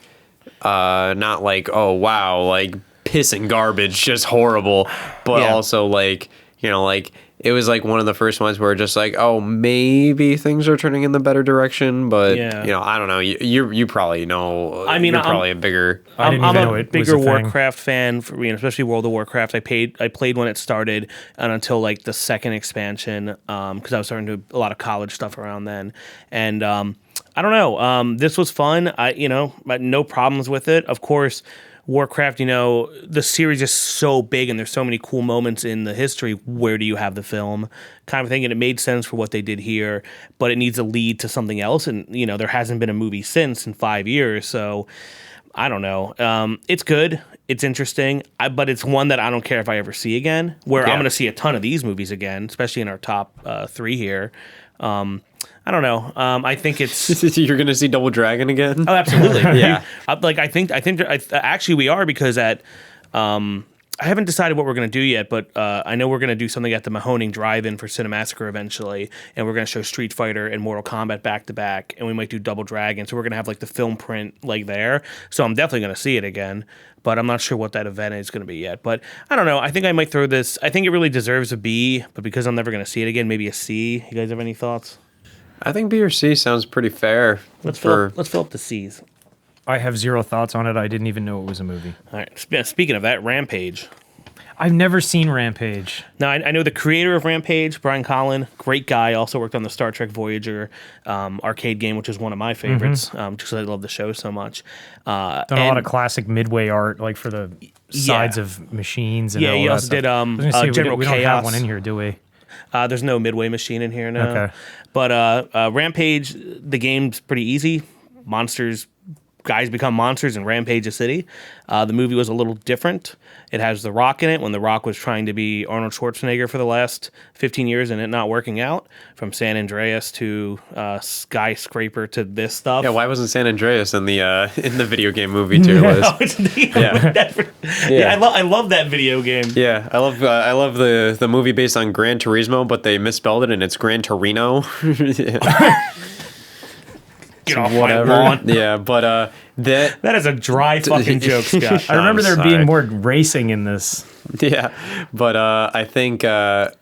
Not like, oh wow, like piss and garbage, just horrible. But also like, you know, like it was like one of the first ones where just like, oh, maybe things are turning in the better direction. But you know, I don't know. You probably know. I mean, you're probably a bigger. I'm a bigger Warcraft fan, especially World of Warcraft. I played when it started and until like the second expansion, because I was starting to do a lot of college stuff around then, and I don't know. This was fun. No problems with it. Of course, Warcraft, you know, the series is so big and there's so many cool moments in the history. Where do you have the film? Kind of thing. And it made sense for what they did here, but it needs to lead to something else. And, you know, there hasn't been a movie since in 5 years. So I don't know. It's good. It's interesting. But it's one that I don't care if I ever see again, where I'm going to see a ton of these movies again, especially in our top 3 here. I don't know. I think it's you're gonna see Double Dragon again. Oh, absolutely. Yeah. I think actually we are, because at I haven't decided what we're going to do yet, but I know we're going to do something at the Mahoning Drive-In for Cinemassacre eventually, and we're going to show Street Fighter and Mortal Kombat back to back, and we might do Double Dragon. So we're going to have like the film print like there. So I'm definitely going to see it again, but I'm not sure what that event is going to be yet. But I don't know. I think I might throw this. I think it really deserves a B, but because I'm never going to see it again, maybe a C. You guys have any thoughts? I think B or C sounds pretty fair. Let's fill up the C's. I have zero thoughts on it. I didn't even know it was a movie. All right. Speaking of that, Rampage. I've never seen Rampage. Now, I know the creator of Rampage, Brian Collin, great guy, also worked on the Star Trek Voyager arcade game, which is one of my favorites, just because I love the show so much. Done a lot of classic Midway art, like for the sides of machines. And yeah, he also did General we Chaos. don't have one in here, do we? There's no Midway machine in here, no. Okay. But Rampage, the game's pretty easy. Guys become monsters and rampage a city. The movie was a little different. It has The Rock in it when The Rock was trying to be Arnold Schwarzenegger for the last 15 years and it not working out. From San Andreas to Skyscraper to this stuff. Yeah, why wasn't San Andreas in the video game movie too? I love that video game. Yeah, I love the movie based on Gran Turismo, but they misspelled it and it's Gran Torino. Get off my lawn. Yeah, but that is a dry fucking joke, Scott. I remember there being more racing in this. Yeah, but I think that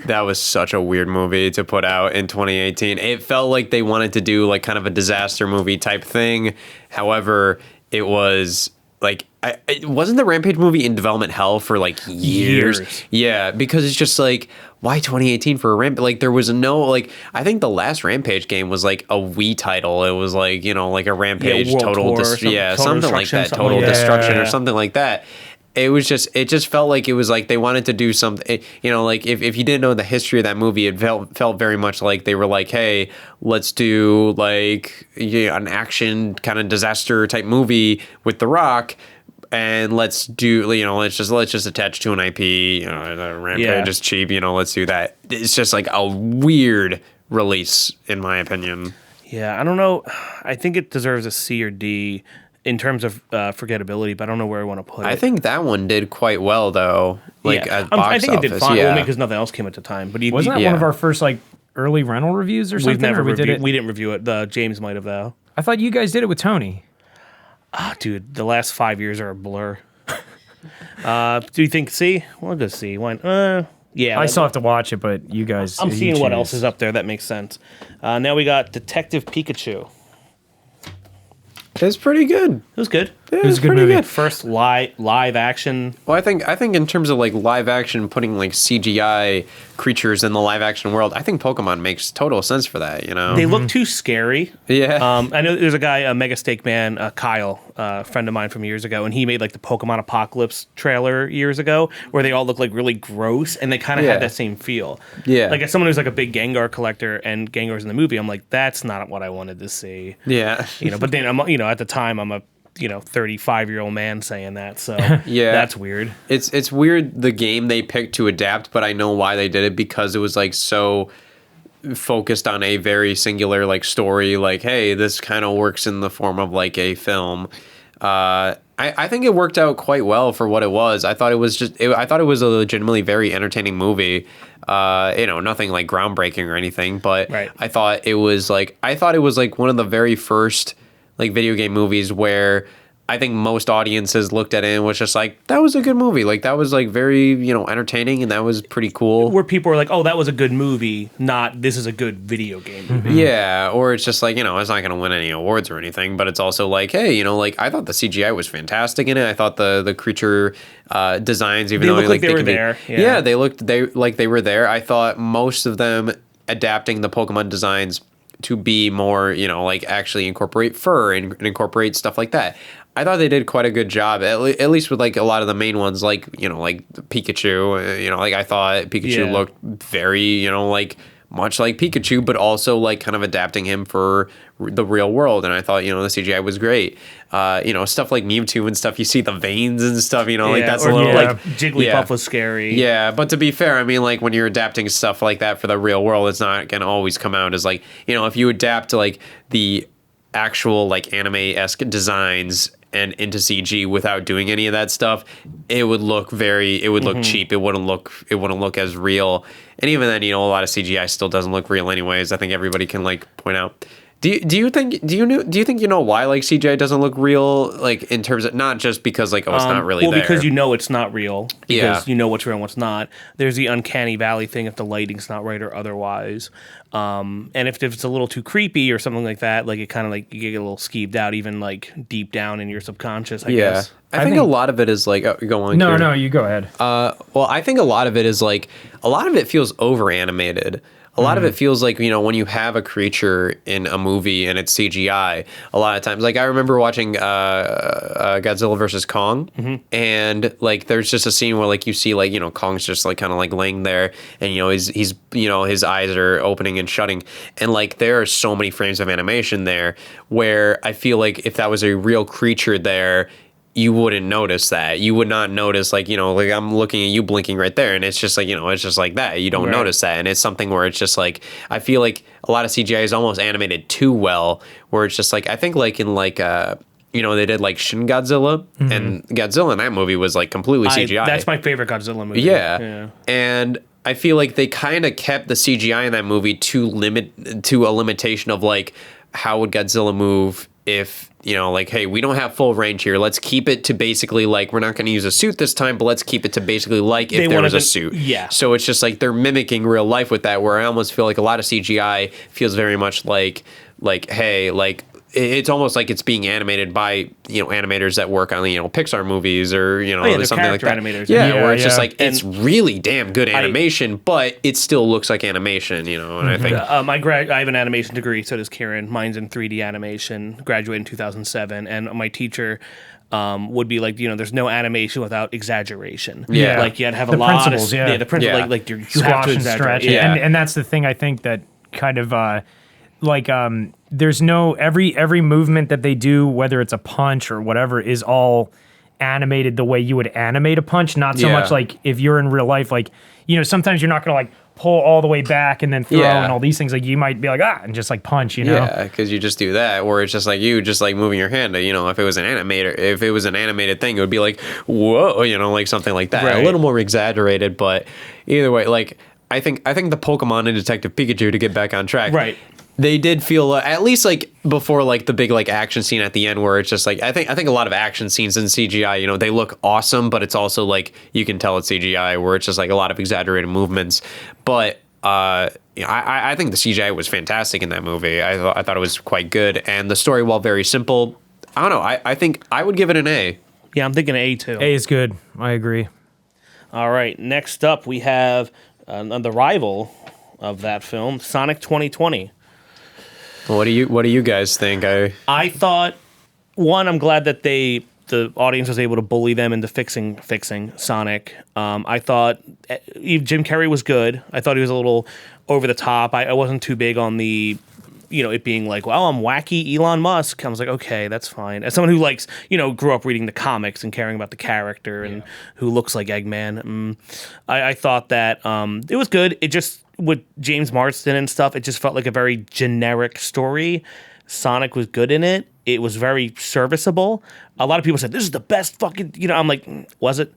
was such a weird movie to put out in 2018. It felt like they wanted to do like kind of a disaster movie type thing. However, it was like it wasn't the Rampage movie in development hell for like years. Yeah, because it's just like, why 2018 for a Rampage? Like there was no like, I think the last Rampage game was like a Wii title. It was like, you know, like a Rampage something like that, Total Destruction or something like that. It just felt like it was like they wanted to do something, you know, like if you didn't know the history of that movie, it felt very much like they were like, hey, let's do like an action kind of disaster type movie with The Rock. And let's do, you know, let's just attach to an IP, you know, the Rampage is cheap, you know, let's do that. It's just like a weird release, in my opinion. Yeah, I don't know. I think it deserves a C or D in terms of forgettability, but I don't know where I want to put it. I think that one did quite well, though. Like at box I think office, it did fine, only because nothing else came at the time. But wasn't that one of our first like early rental reviews or something? We didn't review it. James might have though. I thought you guys did it with Tony. Dude, the last 5 years are a blur. Do you think C? We'll go C. Why? Yeah. I still have to watch it, but you guys. I'm seeing what else is up there. That makes sense. Now we got Detective Pikachu. It's pretty good. It was good. Yeah, it was a good movie. Good. First live action. Well, I think in terms of like live action, putting like CGI creatures in the live action world, I think Pokemon makes total sense for that. You know, they look too scary. Yeah. I know there's a guy, a Mega Steak Man, Kyle, a friend of mine from years ago, and he made like the Pokemon Apocalypse trailer years ago, where they all look like really gross, and they kind of had that same feel. Yeah. Like as someone who's like a big Gengar collector, and Gengar's in the movie, I'm like, that's not what I wanted to see. Yeah. You know, but then at the time I'm a 35-year-old man saying that, so yeah, that's weird. It's weird the game they picked to adapt, but I know why they did it, because it was like so focused on a very singular like story, like, hey, this kind of works in the form of like a film. I think it worked out quite well for what it was. I thought it was a legitimately very entertaining movie. Nothing like groundbreaking or anything, but right. I thought it was like one of the very first like video game movies where I think most audiences looked at it and was just like, that was a good movie. Like that was like very, entertaining, and that was pretty cool. Where people are like, oh, that was a good movie, not this is a good video game movie. Yeah, or it's just like, it's not going to win any awards or anything, but it's also like, hey, like I thought the CGI was fantastic in it. I thought the creature designs, even they though looked like they were there. Yeah, they were there. I thought most of them adapting the Pokemon designs to be more, like actually incorporate fur and incorporate stuff like that. I thought they did quite a good job, at least with like a lot of the main ones, like, like Pikachu, like I thought Pikachu looked very, like much like Pikachu, but also like kind of adapting him for the real world. And I thought, the CGI was great. Stuff like Mewtwo and stuff, you see the veins and stuff, like that's a little like Jigglypuff was scary. Yeah, but to be fair, I mean, like when you're adapting stuff like that for the real world, it's not going to always come out as like, if you adapt to like the actual like anime-esque designs and into CG without doing any of that stuff, it would look look cheap. It wouldn't look as real. And even then, a lot of CGI still doesn't look real anyways. I think everybody can point out. Do you think why CGI doesn't look real, in terms of not just because it's not really there? Because it's not real. Because you know what's real and what's not. There's the uncanny valley thing if the lighting's not right or otherwise. And if it's a little too creepy or something like that, it kind of you get a little skeeved out, even deep down in your subconscious. I guess. I think a lot of it is go on. No, no, you go ahead. Well, I think a lot of it is a lot of it feels over animated. A lot of it feels when you have a creature in a movie and it's CGI, a lot of times, I remember watching Godzilla versus Kong, and there's just a scene where you see Kong's just kind of laying there, and he's his eyes are opening and shutting, and there are so many frames of animation there where I feel if that was a real creature there, you wouldn't notice that. You would not notice, I'm looking at you blinking right there, and it's just it's just like that. You don't notice that, and it's something where it's just I feel a lot of CGI is almost animated too well, where it's just I think in they did Shin Godzilla, and Godzilla in that movie was completely CGI. That's my favorite Godzilla movie. Yeah. And I feel they kind of kept the CGI in that movie to a limitation of how would Godzilla move if hey, we don't have full range here. Let's keep it to basically we're not going to use a suit this time, but let's keep it to basically if there was a suit. Yeah. So it's just they're mimicking real life with that, where I almost feel a lot of CGI feels very much hey, it's almost it's being animated by animators that work on Pixar movies or something like that. Animators. Where it's just it's really damn good animation, but it still looks like animation. And I think I have an animation degree, so does Kieran. Mine's in 3D animation. Graduated in 2007, and my teacher would be there's no animation without exaggeration. Yeah, you had to have a lot of the principles. You have to exaggerate. Yeah, and that's the thing I think that kind of there's no every movement that they do, whether it's a punch or whatever, is all animated the way you would animate a punch. Not so much if you're in real life, sometimes you're not gonna pull all the way back and then throw and all these things. You might be and just punch, Yeah, because you just do that, or it's just you just moving your hand. If it was an animated thing, it would be whoa, something like that. Right. A little more exaggerated, but either way, I think the Pokemon and Detective Pikachu, to get back on track, right. They did feel at least before the big action scene at the end, where it's just I think a lot of action scenes in CGI, they look awesome, but it's also you can tell it's CGI, where it's just a lot of exaggerated movements. But I think the CGI was fantastic in that movie. I thought it was quite good, and the story, while very simple, I don't know. I think I would give it an A. Yeah, I'm thinking A too. A is good. I agree. All right, next up we have the rival of that film, Sonic 2020. What do you guys think? I thought, I'm glad that the audience was able to bully them into fixing Sonic. I thought Jim Carrey was good. I thought he was a little over the top. I wasn't too big on the it being well, I'm wacky Elon Musk. I was okay, that's fine. As someone who grew up reading the comics and caring about the character and who looks like Eggman, I thought that it was good. It just, with James Marsden and stuff, it just felt like a very generic story. Sonic was good in it. It was very serviceable. A lot of people said, this is the best fucking, I'm was it?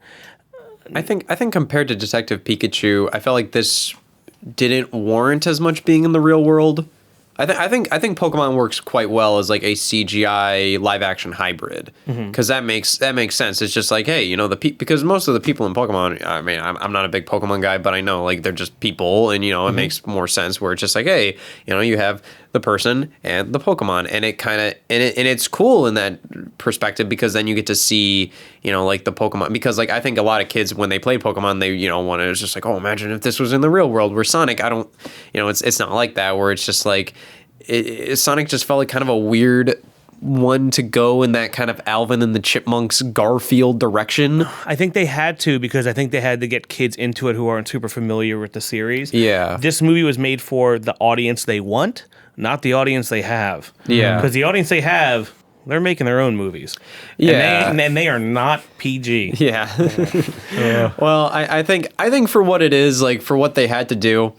I think compared to Detective Pikachu, I felt this didn't warrant as much being in the real world. I think Pokemon works quite well as a CGI live action hybrid, because that makes sense. It's just hey, because most of the people in Pokemon, I mean, I'm not a big Pokemon guy, but I know they're just people, and it makes more sense where it's just hey, you have the person and the Pokemon, and it kind of and it's cool in that perspective, because then you get to see the Pokemon, because I think a lot of kids, when they play Pokemon, they want to, it's just oh, imagine if this was in the real world, where Sonic, I don't, it's not like that, where it's just Sonic just felt kind of a weird one to go in that kind of Alvin and the Chipmunks Garfield direction. I think they had to, because I think they had to get kids into it who aren't super familiar with the series. Yeah. This movie was made for the audience they want, not the audience they have. Yeah. Because the audience they have, they're making their own movies. Yeah. And they are not PG. Yeah. Well, I think for what it is, for what they had to do,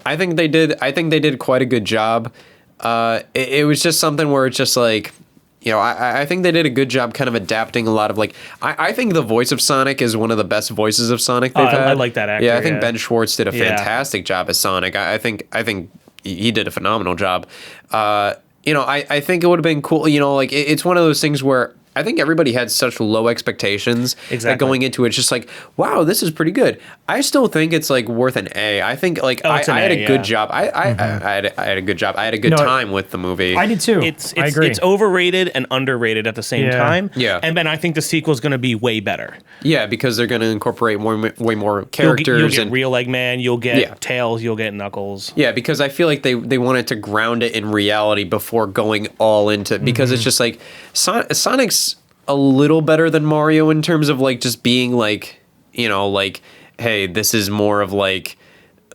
I think they did quite a good job. It was just something where it's just you know, I think they did a good job kind of adapting a lot of like I think the voice of Sonic is one of the best voices of Sonic they've had. I like that actor. Yeah, I think Ben Schwartz did a fantastic job as Sonic. I think he did a phenomenal job. You know, I think it would have been cool. You know, like it's one of those things where I think everybody had such low expectations that going into it, it's just like, wow, this is pretty good. I still think it's like worth an A. I think like I had a good job. I had a good job. I had a good time with the movie. I did too. I agree. It's overrated and underrated at the same time. Yeah. And then I think the sequel is going to be way better. Yeah, because they're going to incorporate way more characters. You'll get real Eggman. You'll get Tails. You'll get Knuckles. Yeah, because I feel like they wanted to ground it in reality before going all into it. Because it's just like Sonic's a little better than Mario in terms of like just being like, you know, like, hey, this is more of like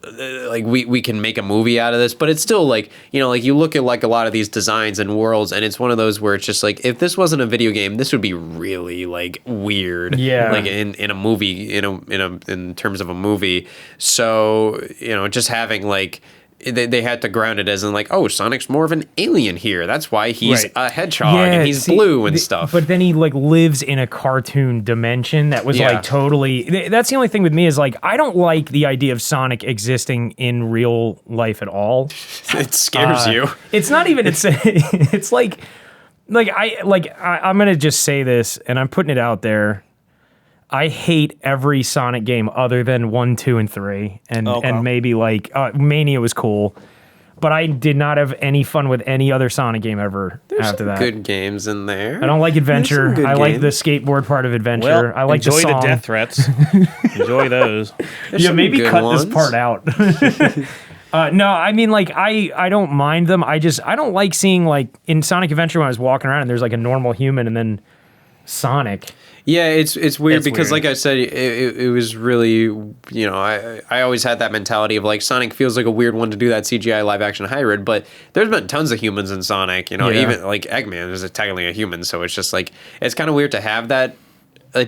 we can make a movie out of this, but it's still like, you know, like you look at like a lot of these designs and worlds, and it's one of those where it's just like, if this wasn't a video game, this would be really like weird, like in a movie, in terms of a movie. So, you know, just having like they had to ground it as in like, oh, Sonic's more of an alien here. That's why he's a hedgehog and he's blue and stuff. But then he like lives in a cartoon dimension that was like totally. That's the only thing with me is like I don't like the idea of Sonic existing in real life at all. It scares you. It's not even. It's like I'm gonna just say this, and I'm putting it out there. I hate every Sonic game other than 1, 2, and 3, and maybe like Mania was cool, but I did not have any fun with any other Sonic game ever after that. Good games in there. I don't like Adventure. I like the skateboard part of Adventure. Well, I like enjoy the song. the death threats. Enjoy those. Maybe cut this part out. No, I mean, like, I don't mind them. I don't like seeing, like, in Sonic Adventure when I was walking around and there's, like, a normal human and then Sonic. Yeah, it's weird because, like I said, it was really, you know, I always had that mentality of, like, Sonic feels like a weird one to do that CGI live-action hybrid, but there's been tons of humans in Sonic, you know, even, like, Eggman is technically a human, so it's just, like, it's kind of weird to have that,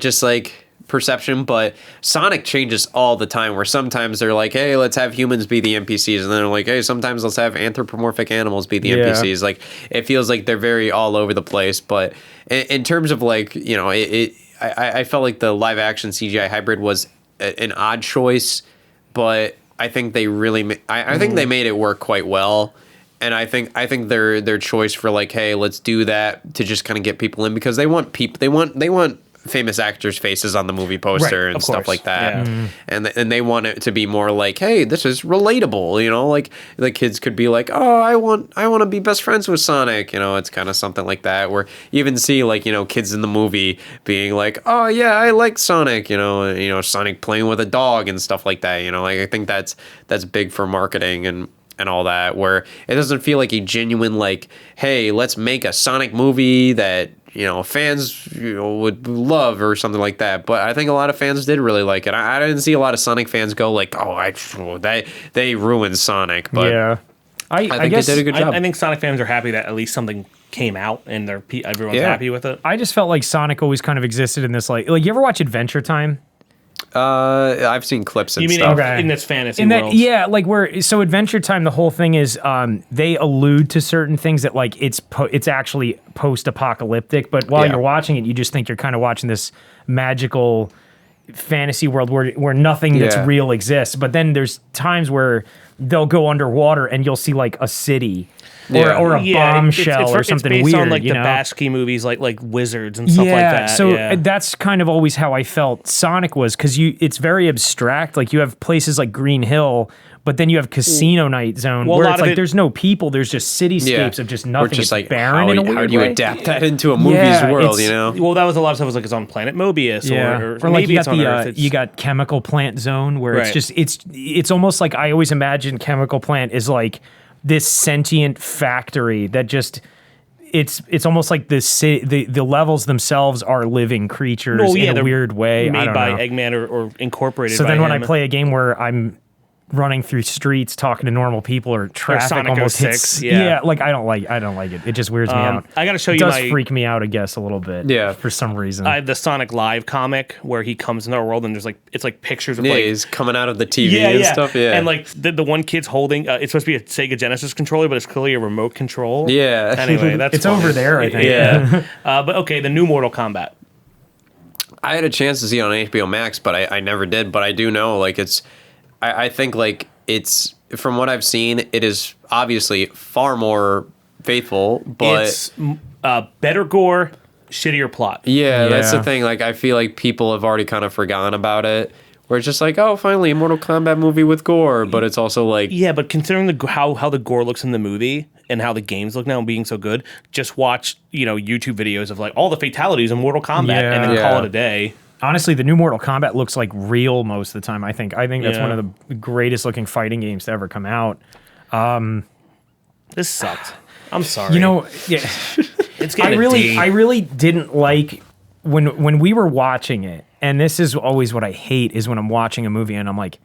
just, like, perception, but Sonic changes all the time, where sometimes they're like, hey, let's have humans be the NPCs, and then they're like, hey, sometimes let's have anthropomorphic animals be the NPCs. Like, it feels like they're very all over the place, but in terms of, like, you know, I felt like the live action CGI hybrid was an odd choice, but I think they really I think they made it work quite well. And I think their choice for like, hey, let's do that to just kind of get people in, because they want famous actors' faces on the movie poster and stuff like that. Yeah. And they want it to be more like, hey, this is relatable, you know, like the kids could be like, oh, I want to be best friends with Sonic, you know. It's kind of something like that, where you even see, like, you know, kids in the movie being like, oh yeah, I like Sonic, you know, Sonic playing with a dog and stuff like that, you know. Like, I think that's big for marketing and all that, where it doesn't feel like a genuine, like, hey, let's make a Sonic movie that, you know, fans, you know, would love or something like that. But I think a lot of fans did really like it. I didn't see a lot of Sonic fans go like, oh, they ruined Sonic. But yeah, I guess they did a good job. I think Sonic fans are happy that at least something came out and everyone's happy with it. I just felt like Sonic always kind of existed in this, like you ever watch Adventure Time? I've seen clips and stuff. You mean in this fantasy world? Yeah, like so Adventure Time, the whole thing is they allude to certain things that, like, it's actually post-apocalyptic, but while you're watching it, you just think you're kind of watching this magical fantasy world where nothing that's real exists. But then there's times where they'll go underwater and you'll see, like, a city. Or a bombshell or something it's based weird, on, like, you know? the Basque movies, like Wizards and stuff like that. So that's kind of always how I felt Sonic was, because it's very abstract. Like, you have places like Green Hill, but then you have Casino Night Zone, where it's like there's no people, there's just cityscapes of just nothing. Just, it's like barren in a weird way. How do you adapt that into a movie's world, you know? Well, that was a lot of stuff was like it's on Planet Mobius, or like maybe it's on Earth. You got Chemical Plant Zone, where it's just it's almost like, I always imagine Chemical Plant is like this sentient factory that just it's almost like the levels themselves are living creatures in a weird way, made by Eggman or incorporated. So by then when him. I play a game where I'm running through streets talking to normal people or traffic Sonic almost 06, hits. yeah. Like I don't like it. It just weirds me out. I got to show It you does my. freak me out, I guess, a little bit. Yeah. For some reason. I have the Sonic Live comic where he comes into our world and there's like it's like pictures of Yeah, like he's coming out of the TV and stuff. Yeah, and like the one kid's holding it's supposed to be a Sega Genesis controller, but it's clearly a remote control. Yeah. Anyway, that's it's funny. over there, I think. Yeah. But okay, the new Mortal Kombat. I had a chance to see it on HBO Max, but I never did. But I do know, like, I think, like, it's, from what I've seen, it is obviously far more faithful, but... It's better gore, shittier plot. Yeah, that's the Yeah. thing. Like, I feel like people have already kind of forgotten about it, where it's just like, oh, finally, a Mortal Kombat movie with gore, but it's also like... Yeah, but considering how the gore looks in the movie and how the games look now being so good, just watch, YouTube videos of like all the fatalities in Mortal Kombat and then Yeah. call it a day. Honestly, the new Mortal Kombat looks like real most of the time, I think. I think that's Yeah. one of the greatest looking fighting games to ever come out. This sucked. I'm sorry. Yeah. it's getting I really didn't like when we were watching it, and this is always what I hate is when I'm watching a movie and I'm like,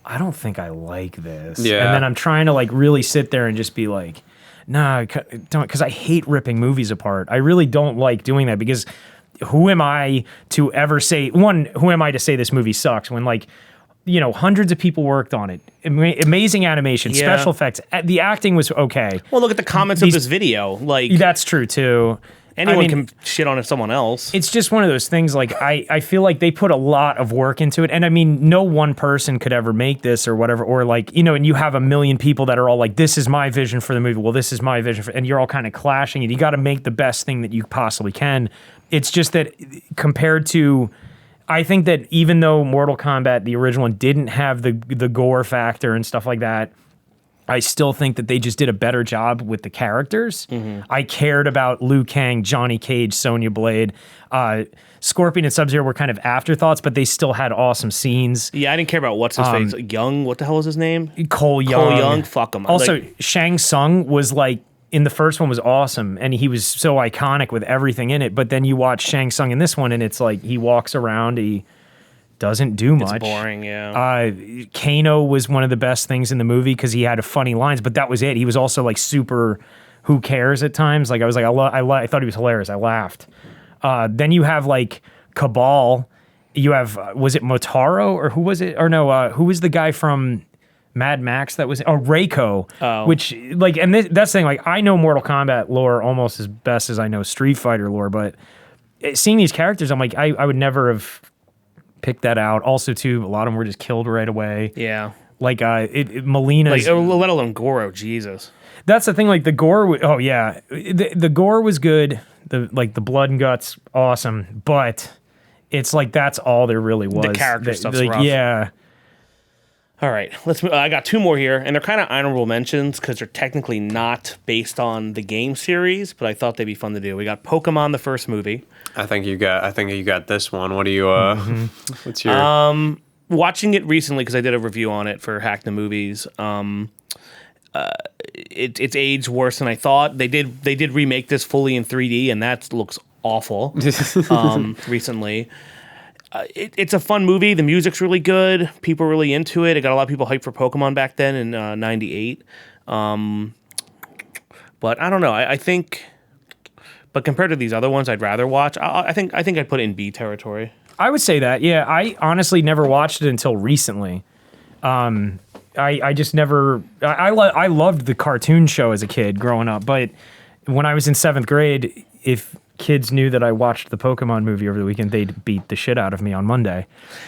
I don't think I like this. Yeah. And then I'm trying to like really sit there and just be like, nah, don't, because I hate ripping movies apart. I really don't like doing that because who am I to ever say, who am I to say this movie sucks when like, hundreds of people worked on it. Amazing animation, Yeah. special effects. The acting was okay. Well, look at the comments of this video. Like That's true too. anyone I mean, can shit on someone else. it's just one of those things like I feel like they put a lot of work into it, and I mean no one person could ever make this or whatever, or like and you have a million people that are all like, this is my vision for the movie, well this is my vision for, and you're all kind of clashing, and you got to make the best thing that you possibly can. It's just that compared to, I think that even though Mortal Kombat, the original one, didn't have the gore factor and stuff like that, I still think that they just did a better job with the characters. Mm-hmm. I cared about Liu Kang, Johnny Cage, Sonya Blade. Scorpion and Sub-Zero were kind of afterthoughts, but they still had awesome scenes. Yeah, I didn't care about what's his face. Young, what the hell was his name? Cole Young. Fuck him. Also, Shang Tsung was like, in the first one was awesome, and he was so iconic with everything in it, but then you watch Shang Tsung in this one, and it's like he walks around, he doesn't do much. It's boring, yeah. Kano was one of the best things in the movie because he had funny lines, but that was it. He was also like super who cares at times. Like I was like, I thought he was hilarious. I laughed. Then you have like Cabal. You have, was it Motaro or who was it? Or no, who was the guy from Mad Max that was, Reiko, which like, and that's the thing, like I know Mortal Kombat lore almost as best as I know Street Fighter lore, but seeing these characters, I'm like, I would never have picked that out. Also, too, a lot of them were just killed right away. Yeah. Like Melina's, Like, let alone Goro, Jesus. that's the thing. Like the gore, oh yeah, the gore was good. The blood and guts, awesome. But it's like that's all there really was. The character stuff's like, rough. yeah. All right, let's. I got two more here, and they're kind of honorable mentions because they're technically not based on the game series, but I thought they'd be fun to do. We got Pokemon, the first movie. I think you got this one. What do you? What's your? Watching it recently because I did a review on it for Hack the Movies. It's aged worse than I thought. They did remake this fully in 3D, and that looks awful. Recently. It's a fun movie. The music's really good. People are really into it. It got a lot of people hyped for Pokemon back then in '98. But I don't know. I think, but compared to these other ones, I'd rather watch. I think I'd put it in B territory. I would say that. Yeah, I honestly never watched it until recently. I just never. I loved the cartoon show as a kid growing up, but when I was in 7th grade, if kids knew that I watched the Pokemon movie over the weekend, they'd beat the shit out of me on Monday.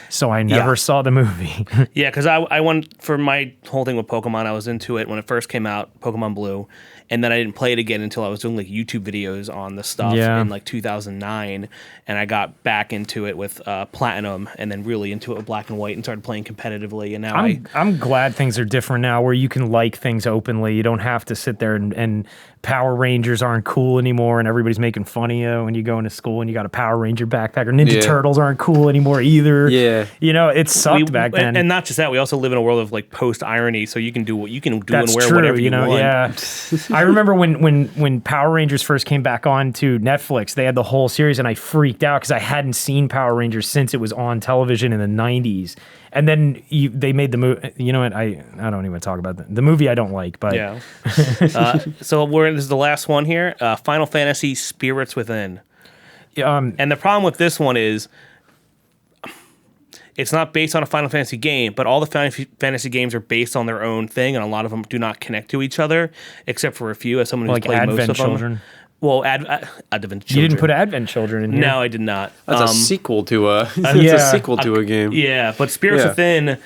So I never saw the movie. Yeah, because I went for my whole thing with Pokemon. I was into it when it first came out, Pokemon Blue, and then I didn't play it again until I was doing like YouTube videos on the stuff in like 2009, and I got back into it with Platinum, and then really into it with Black and White, and started playing competitively. And now I'm glad things are different now, where you can like things openly. You don't have to sit there and Power Rangers aren't cool anymore, and everybody's making fun of you when you go into school and you got a Power Ranger backpack, or Ninja Turtles aren't cool anymore either. Yeah, it sucked back then. And not just that, we also live in a world of like post irony, so you can do what you can do That's and wear true, whatever you want. Yeah, I remember when Power Rangers first came back on to Netflix, they had the whole series, and I freaked out because I hadn't seen Power Rangers since it was on television in the 90s. And then they made the movie. You know what? I don't even talk about the movie. I don't like, but Yeah. So this is the last one here. Final Fantasy Spirits Within. And the problem with this one is it's not based on a Final Fantasy game, but all the Final Fantasy games are based on their own thing, and a lot of them do not connect to each other, except for a few. As someone who's like played Advent most of Children. them. Well, Advent Children. You didn't put Advent Children in here. No, I did not. That's a sequel to a. That's Yeah. a sequel to a game. Yeah, but Spirits Yeah. Within,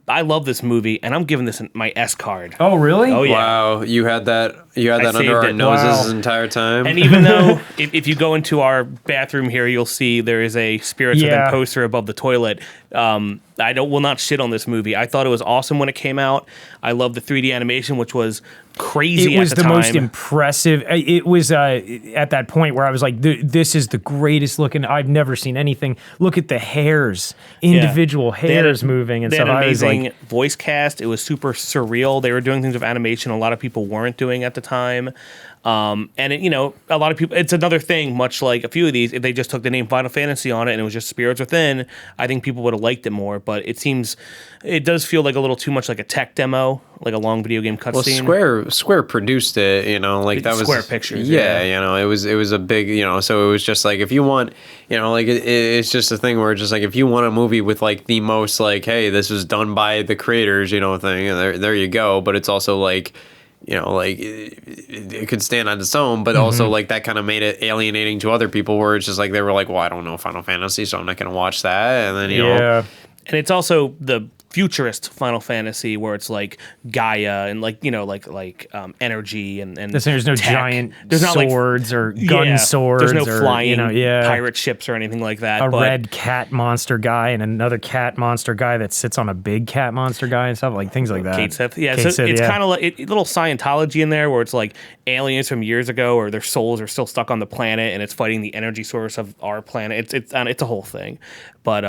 I love this movie, and I'm giving this my S card. Oh, really? Oh, yeah. Wow, you had that. You had that saved under our it. noses Wow. the entire time. And even though if you go into our bathroom here, you'll see there is a Spirits Within Yeah. poster above the toilet. Will not shit on this movie. I thought it was awesome when it came out. I love the 3D animation, which was crazy. It was at the the time. most impressive. It was at that point where I was like, "This is the greatest looking. I've never seen anything. Look at the hairs, individual They had hairs moving and they stuff." had an I was amazing like, voice cast. It was super surreal. They were doing things with animation a lot of people weren't doing at the time. And a lot of people. It's another thing. Much like a few of these, if they just took the name Final Fantasy on it and it was just Spirits Within, I think people would have liked it more. But it does feel like a little too much like a tech demo, like a long video game cutscene. Well, Square produced it, like that was Square Pictures. Yeah, it was a big, so it was just like if you want, it's just a thing where it's just like if you want a movie with like the most like, hey, this was done by the creators, thing, and there you go. But it's also like, it could stand on its own, but also like that kind of made it alienating to other people where it's just like they were like, well, I don't know Final Fantasy, so I'm not going to watch that. And then, yeah. And it's also the futurist Final Fantasy where it's like Gaia and like energy and There's no tech. giant There's not swords or gun swords. There's no or, flying yeah. pirate ships or anything like that. A but red cat monster guy and another cat monster guy that sits on a big cat monster guy and stuff, like things like that. Kate Sith. Yeah, Kate so Sith, it's yeah. kind of like a little Scientology in there where it's like aliens from years ago or their souls are still stuck on the planet and it's fighting the energy source of our planet. It's a whole thing. But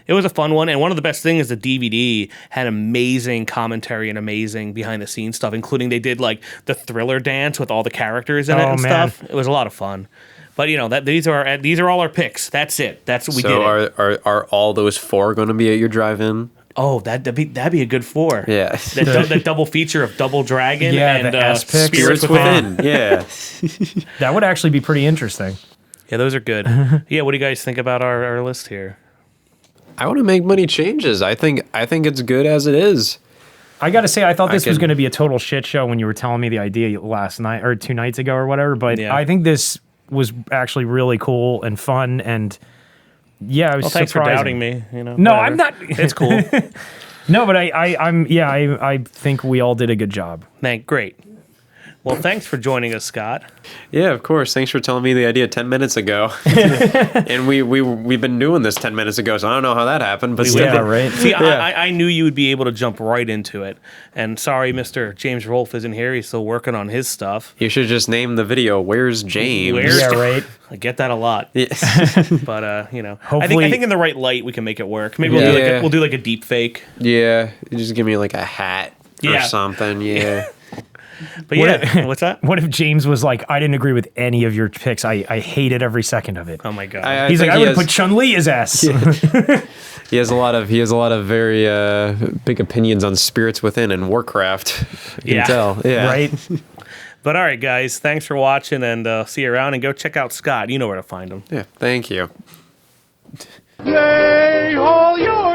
it was a fun one. And one of the best things is the DVD had amazing commentary and amazing behind the scenes stuff, including they did like the Thriller dance with all the characters in it and man. stuff. It was a lot of fun. But these are all our picks. That's it. That's what we did. So are all those 4 going to be at your drive-in? Oh, that'd be a good 4. Yeah. That double feature of Double Dragon Yeah, and the ass picks. Spirits Within. Yeah. That would actually be pretty interesting. Yeah, those are good. Yeah, what do you guys think about our list here? I want to make many changes. I think it's good as it is. I got to say, I thought this was going to be a total shit show when you were telling me the idea last night or 2 nights ago or whatever. But Yeah. I think this was actually really cool and fun. And yeah, it was Thanks for surprising. doubting me. No, whatever. I'm not. It's cool. No, but I think we all did a good job. Great. Well, thanks for joining us, Scott. Yeah, of course. Thanks for telling me the idea 10 minutes ago. And we've been doing this 10 minutes ago, so I don't know how that happened. But Yeah, right. See, I knew you would be able to jump right into it. And sorry, Mr. James Rolfe isn't here. He's still working on his stuff. you should just name the video, Where's James? Where's- Yeah, right. I get that a lot. Yeah. But, I Hopefully- think in the right light, we can make it work. Maybe Yeah. we'll do like a deep fake. Yeah, you just give me like a hat Yeah. or something. Yeah. But yeah, what's that? What if James was like, I didn't agree with any of your picks. I hated every second of it. Oh my God. He's like, think I he would have has- put Chun-Li his ass. He has a lot of very big opinions on Spirits Within and Warcraft. You can tell. Yeah. Right? But all right, guys, thanks for watching and see you around and go check out Scott. You know where to find him. Yeah. Thank you. Play all your